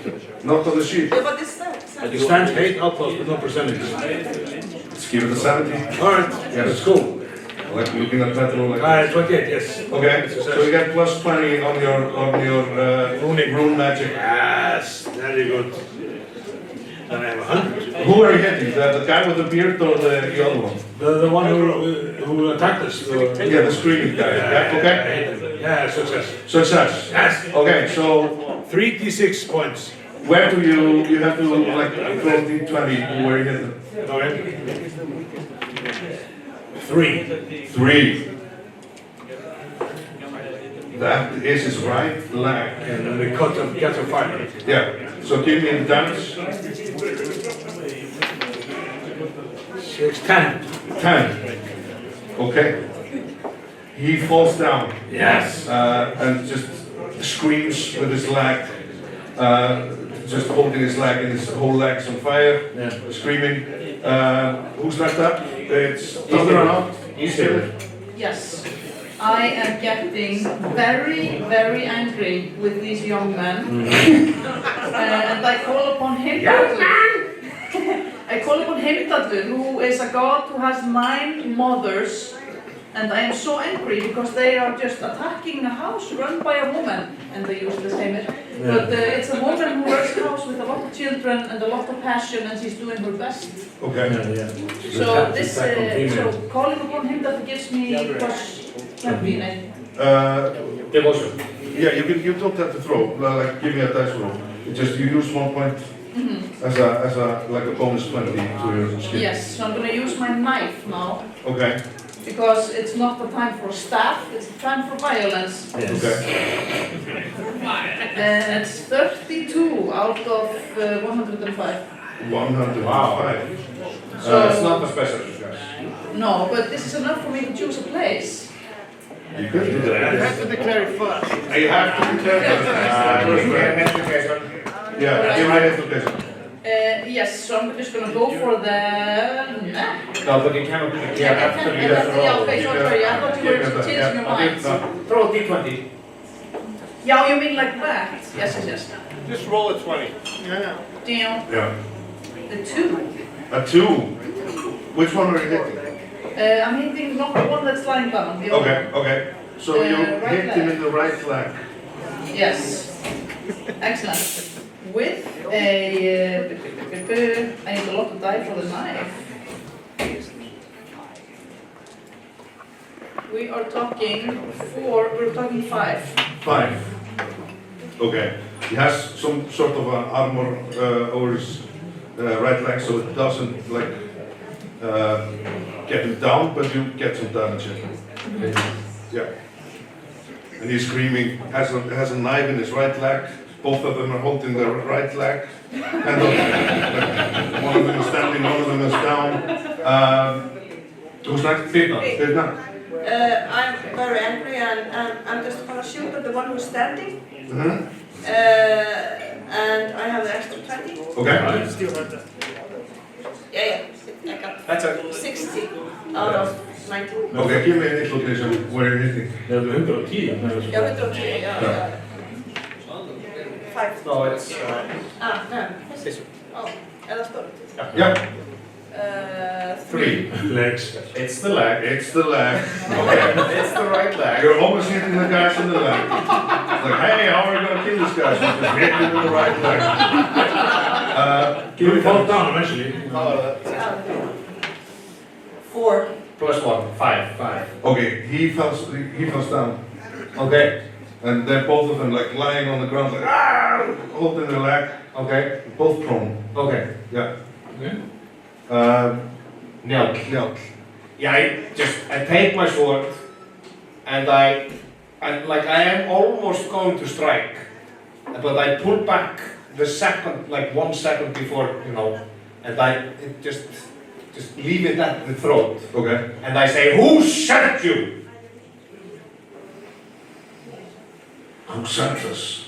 Not on the sheet. Yeah, but it's that. It stands 8 outlaws with no percentage. Let's give it a 70. Alright, Yeah. let's go. Like looking at that roll like. 28, yes. Okay, so you get plus 20 on your rune magic. Yes, very good. And I have 100. Who are you hitting? The guy with the beard or the other one? The one who attacked us. Yeah, the screaming guy. Yeah, okay. Yeah, success. Success. Yes. Okay, so 3d6 points. where do you have to like throw d20 where you hit them? Okay. 3. 3. That is his right leg. And then we cut him, get him fired. Yeah. So give me the damage. 6, 10. 10. Okay. He falls down. Yes. And just screams with his leg. Just holding his leg and his whole leg's on fire. Yeah. Screaming. Who's left up? It's Thunder or not? Yes. I am getting very, very angry with these young men. And I call upon Heimdallur. I call upon Heimdallur, who is a god who has 9 mothers. And I am so angry because they are just attacking a house run by a woman. And they use the same. But it's a woman who runs a house with a lot of children and a lot of passion, and she's doing her best. Okay. Yeah. So this, so calling upon Heimdallur gives me plus 20. Devotion. Yeah, you don't have to throw. Like give me a dice roll. Just you use 1 point as a like a bonus 20 to your skill. Yes, so I'm going to use my knife now. Okay. Because it's not the time for staff, it's the time for violence. Yes. Okay. And it's 32 out of 105. 105. Wow. So It's not a special success. no, but this is enough for me to choose a place. You could do You that. have to declare it first. You have to be careful. Yeah, give me an education. Yes, so I'm just going to go for the... No, but you cannot do it. Yeah, okay, sorry, I thought you were changing your mind. Throw a d20. Yeah, you mean like that? Yes. Just roll a 20. Yeah. Down. Yeah. The 2. A 2. Which one are you hitting? I'm hitting not the one that's lying down. The other. Okay. So you right hit him leg. in the right leg. Yes. Excellent. With a... I need a lot of die for the knife. We are talking 4, we're talking 5. 5. Okay. He has some sort of armor over his right leg, so it doesn't like get him down, but you get some damage in him. Yeah. And he's screaming, has a knife in his right leg. Both of them are holding their right leg. And one of them is standing, one of them is down. Who's next? Birna. I'm very angry and I'm just gonna shoot at the one who's standing. Mm-hmm. And I have the extra 20. Okay. Still have that. Yeah, I got That's a 60 out of 90. Okay, give me an explanation where you're hitting. Yeah, 110. Yeah, we don't see, yeah. 5. no, it's Ah, no. Oh, eller står det? Yeah. 3. 3. Legs. it's the leg. It's the leg. It's the right leg. You're almost hitting the guys in the leg. It's like, hey, how are we gonna kill this guy? So just hit him in the right leg. He will fall down eventually. 4. Plus 1, 5. Okay, he falls down. Okay. And they're both of them like lying on the ground, like holding their leg. Okay. Both prone. Okay. Yeah. Okay. Njáll. Yeah, I take my sword and I am almost going to strike, but I pull back the second, like 1 second before, and it just just leave it at the throat. Okay. And I say, who sent you? Who sent us?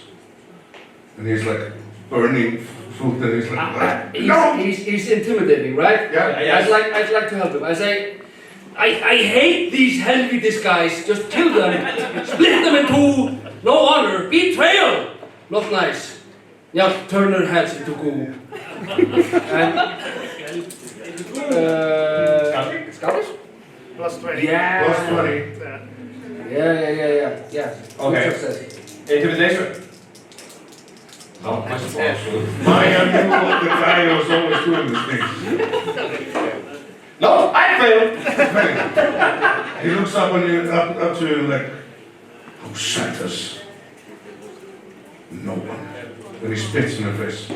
And he's like burning food and he's like, no! He's intimidating, right? Yeah. I'd like to help him. I say, I hate these Helvitis guys. Just kill them. Split them in two. No honor. Betrayal. Not nice. Yeah, turn their heads into goo. And Scottish? Plus 20. Yeah. Plus 20. Yeah. Okay. Good success. Intimidation. Not my sponsor. I knew what the guy who was always doing these things. No, I failed. He looks up on you, up to you like, who sent us? No one. Then he spits in your face.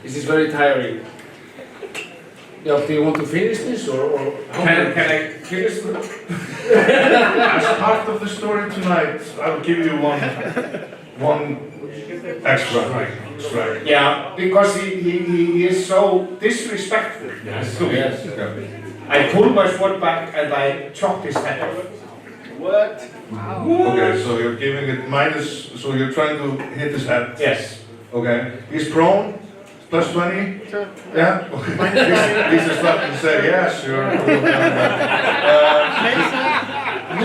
This is very tiring. Yeah, do you want to finish this or Can I finish? As part of the story tonight, I will give you one extra strike. Yeah, because he is so disrespectful. Yes. I pull my sword back and I chop his head off. What? Okay, so you're giving it minus, so you're trying to hit his head. Yes. Okay, he's prone, plus 20. Yeah? Okay. He's just about to say, yeah, sure.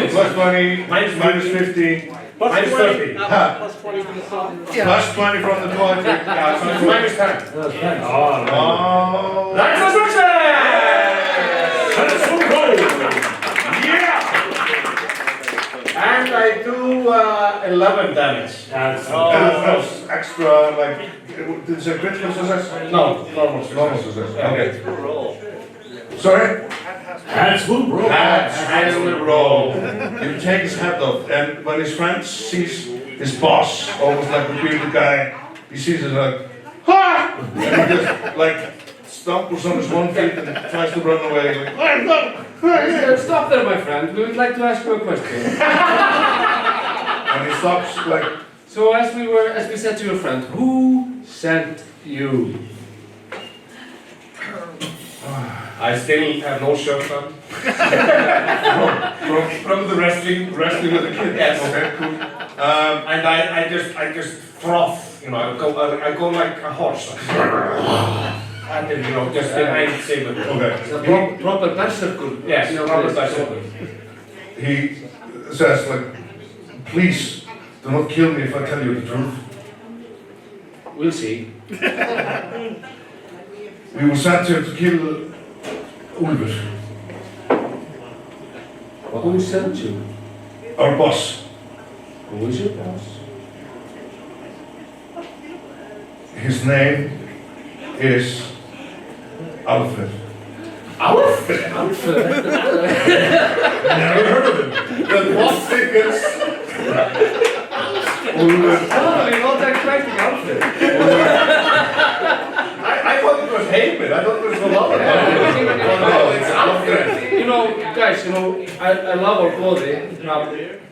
Plus 20, minus 50. Minus 30. Plus 20 from the song. Plus 20 from the poetry. Yeah, so it's minus 10. Oh. That's a success! That's so cool. Yeah! And I do 11 damage. That's extra, like, did you say critical success? No, normal success. Normal success. Okay. Sorry? That's full roll. That's will roll. You take his head off, and when his friend sees his boss, almost like the bearded guy, he sees it like, ha! And he just like stumbles on his 1 feet and tries to run away. Like, Stop there, my friend. We would like to ask you a question. and he stops like, So as we said to your friend, who sent you? I still have no shirt on. from the wrestling with the kid. Yes. Okay, cool. And I just froth, you know, I go like a horse. And then, you know, just behind Simon. Okay. It's a proper berserker. Yes, You know, proper this. berserker. He says like, please do not kill me if I tell you the truth. We'll see. We were sent here to kill Ulfur, Who sent you? our boss. Who is your boss? His name is Alfred. Alfred? Never heard of him. The boss thickens. Ulfur. Oh, you're not expecting Alfred. I thought it was Haman, I thought it was the lover. No, it's Alfred. You know, guys, I love our clothing,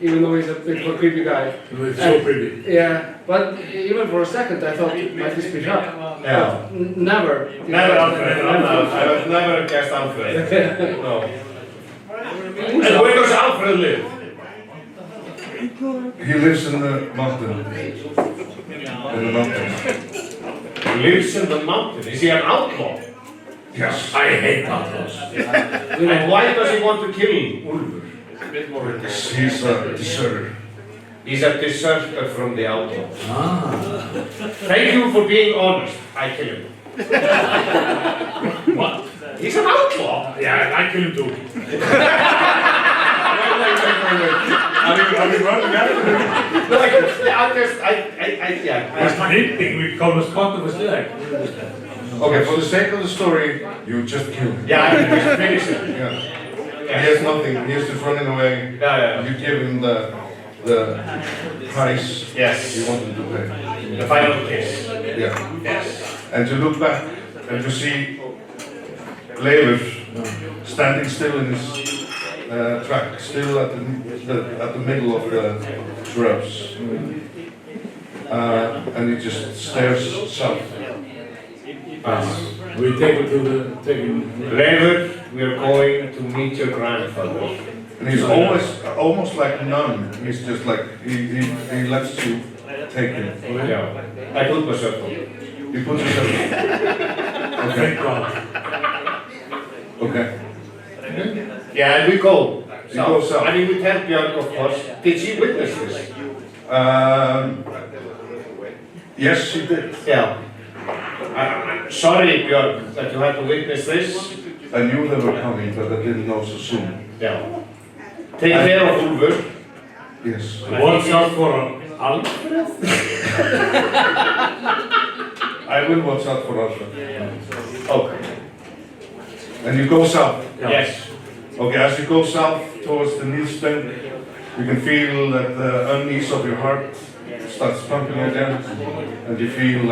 even though he's a bit of a creepy guy. It's so pretty. Yeah, but even for a second I thought, might this be Trump? Yeah. Never. Never Alfred, I have never guessed Alfred. No. And where does Alfred live? He lives in the mountain. In the mountains. He lives in the mountain. Is he an outlaw? Yes. I hate outlaws. And why does he want to kill Ulfur? He's a deserter. He's a deserter from the outlaws. Thank you for being honest. I kill him. What? He's an outlaw. Yeah, I kill him too. Are we running after him? No, yeah. It's nipping, we call us cut of his leg. Okay, for the sake of the story, you just kill him. Yeah, I can just finish it. Yeah. He has nothing. He is just running away. Yeah. You give him the price Yes. you wanted to pay. The final kiss. Yeah. Yes. And you look back and you see Leifur standing still in his track, still at the middle of the shrubs. And he just stares south. We take it to the, Leifur, we are going to meet your grandfather. And he's almost like none. He's just like, he lets you take him. Yeah. I put myself on. You put yourself. Okay. Okay. Yeah, and we go. You go south. And we tell Björk, of course. Did she witness this? Yes, she did. Yeah. Sorry, Björk, that you had to witness this. I knew they were coming, but I didn't know so soon. Yeah. Take care of Ulfur. Yes. Watch out for Alfred. I will watch out for Alfred. Okay. And you go south. Yes. Okay, as you go south towards the Nilsten, you can feel that the unease of your heart starts pumping again, and you feel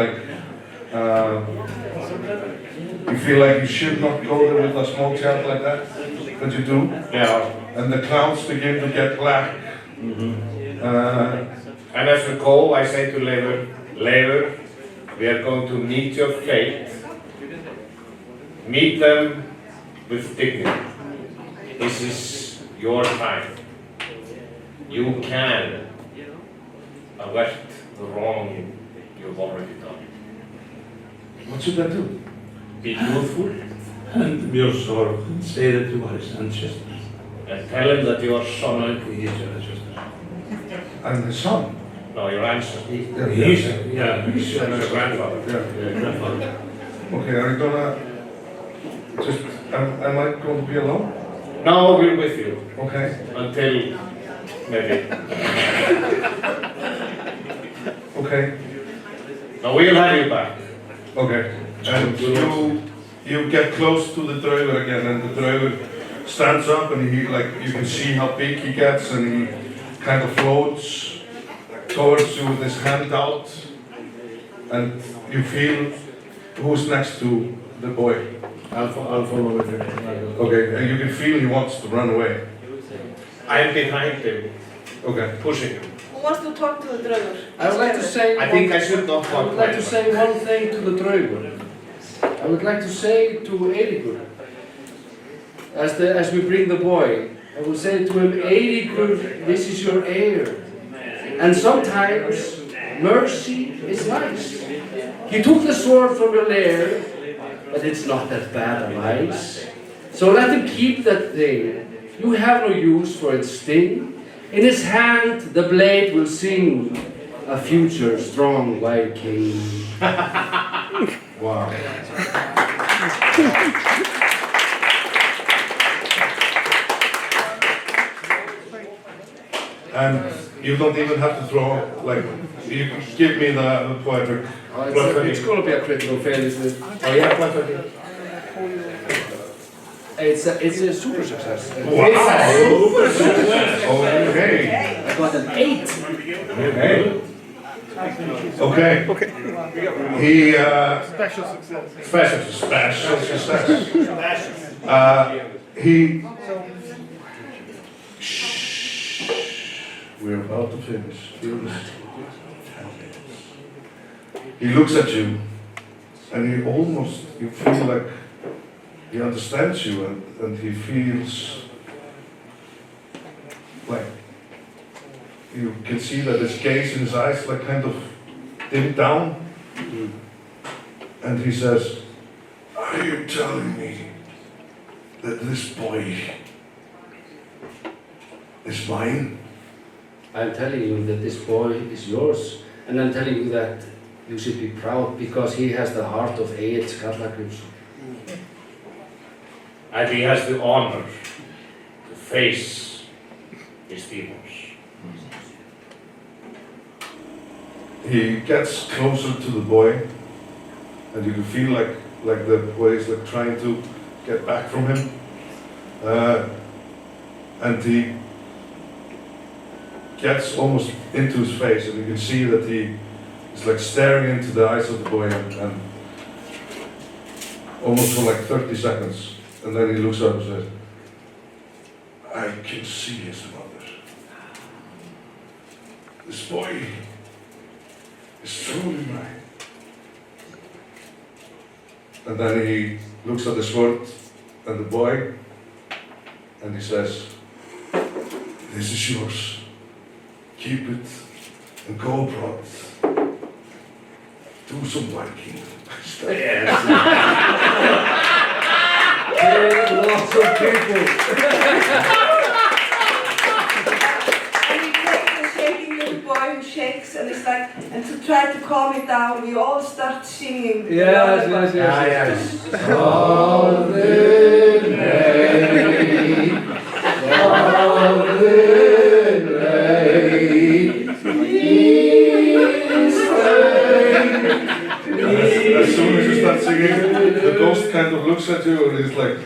like you should not go there with a small child like that, but you do. Yeah. And the clouds begin to get black. And as we go, I say to Leifur, we are going to meet your fate. Meet them with dignity. This is your time. You can avert the wrong you've already done. What should I do? Be truthful Hand him your sword and say that you are his ancestor. and tell him that you are son. He is your ancestor. I'm his son. No, your ancestor. He's your Your grandfather. grandfather. Okay, are you gonna just, am I going to be alone? No, we're with you Okay. until maybe. Okay. No, we'll have you back. Okay. And you get close to the driver again, and the driver stands up, and he, like, you can see how big he gets, and he kind of floats towards you with his hand out, and you feel who's next to the boy. I'll follow with you. Okay, and you can feel he wants to run away. I'm behind him, Okay. pushing him. Who wants to talk to the driver? I would like to say. I think I should not I talk would like to much. say one thing to the driver. I would like to say to Eiríkur, as we bring the boy, I will say to him, Eiríkur, this is your heir. And sometimes mercy is nice. He took the sword from your lair, but it's not that bad a vice. So let him keep that thing. You have no use for its sting. In his hand the blade will sing a future strong Viking. Wow. And you don't even have to throw, like, you give me the poetic. It's going to be a critical fail, isn't it? Oh yeah, it's a super success. Wow! Okay. I got an 8. Okay. He, Special success. special success. He, shh, we're about to finish. He looks at you, and you feel like he understands you, and he feels like you can see that his gaze in his eyes like kind of dimmed down, and he says, "Are you telling me that this boy is mine?" I'm telling you that this boy is yours, and I'm telling you that you should be proud because he has the heart of Egill Skallagrímsson. And he has the honor to face his demons. He gets closer to the boy, and you can feel like the boy is like trying to get back from him, and he gets almost into his face, and you can see that he is like staring into the eyes of the boy, and almost for like 30 seconds, and then he looks up and says, "I can see his mother. This boy is truly mine." And then he looks at the sword and the boy, and he says, "This is yours. Keep it and go abroad. Do some Viking stuff." Lots of people. And he takes the shaking little boy who shakes, and it's like, and to try to calm it down, we all start singing. the lullaby. Yes. Solid rain, As soon as you start singing, the ghost kind of looks at you and he's like,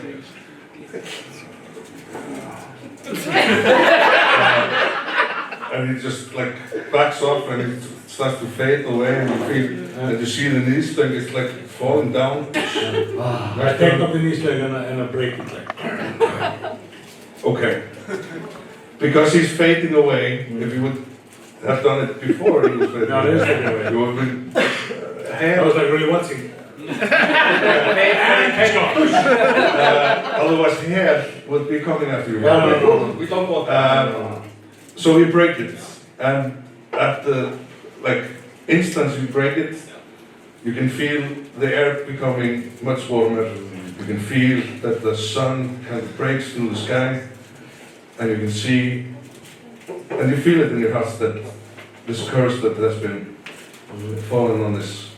and he just like backs off and it starts to fade away, and you feel, and you see the knee string, it's like falling down. I take up the knee sling and I break it like. Okay. Because he's fading away, if you would have done it before he was fading No, it is fading away. you would have been I was like really watching. otherwise hair would be coming after you. No. We don't want that. So you break it, and at the instant you break it, you can feel the air becoming much warmer. You can feel that the sun kind of breaks through the sky, and you can see, and you feel it in your heart that this curse that has been fallen on this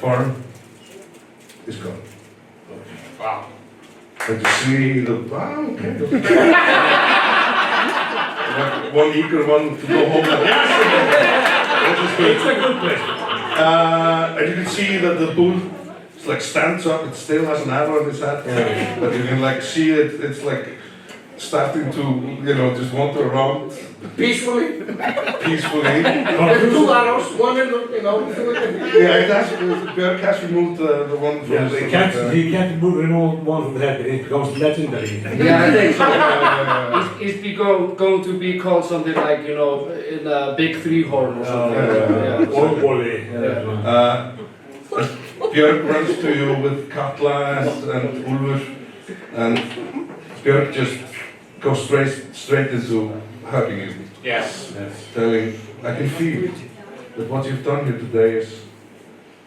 farm is gone. Wow. And to see the one eager one to go home. It's a good place. And you can see that the bull stands up. It still has an arrow on its head, but you can see it. It's starting to just wander around Peacefully. peacefully. Two arrows, one in the, Yeah, it has. Björk has removed the one from Yeah, the he can't remove one from the head, it becomes legendary. Yeah, I think so. It's going to be called something like, in a big three horn or something. Ormbolli. Björk runs to you with Katla and Ulfur, and Björk just goes straight into hugging you. Yes. Telling, I can feel that what you've done here today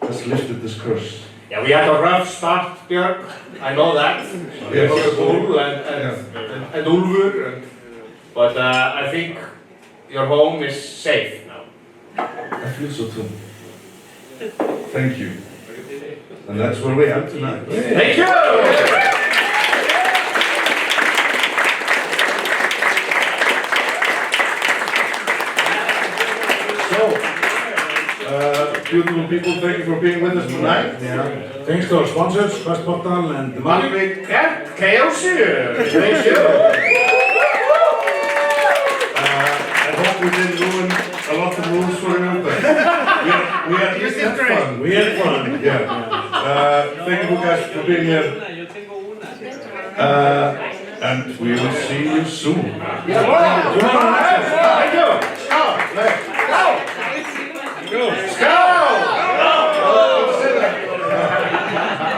has lifted this curse. Yeah, we had a rough start, Björk. I know that. Yes. The bull and Ulfur, but I think your home is safe now. I feel so too. Thank you. And that's where we are tonight. Thank you! Beautiful people, thank you for being with us tonight. Thanks to our sponsors, Quest Portal and the Money. Yeah, Chaosium. Thank you. I hope we didn't ruin a lot of rules for you, but we at least had fun. We had fun. Yeah. Thank you guys for being here. And we will see you soon. Thank you. Go. Let's go.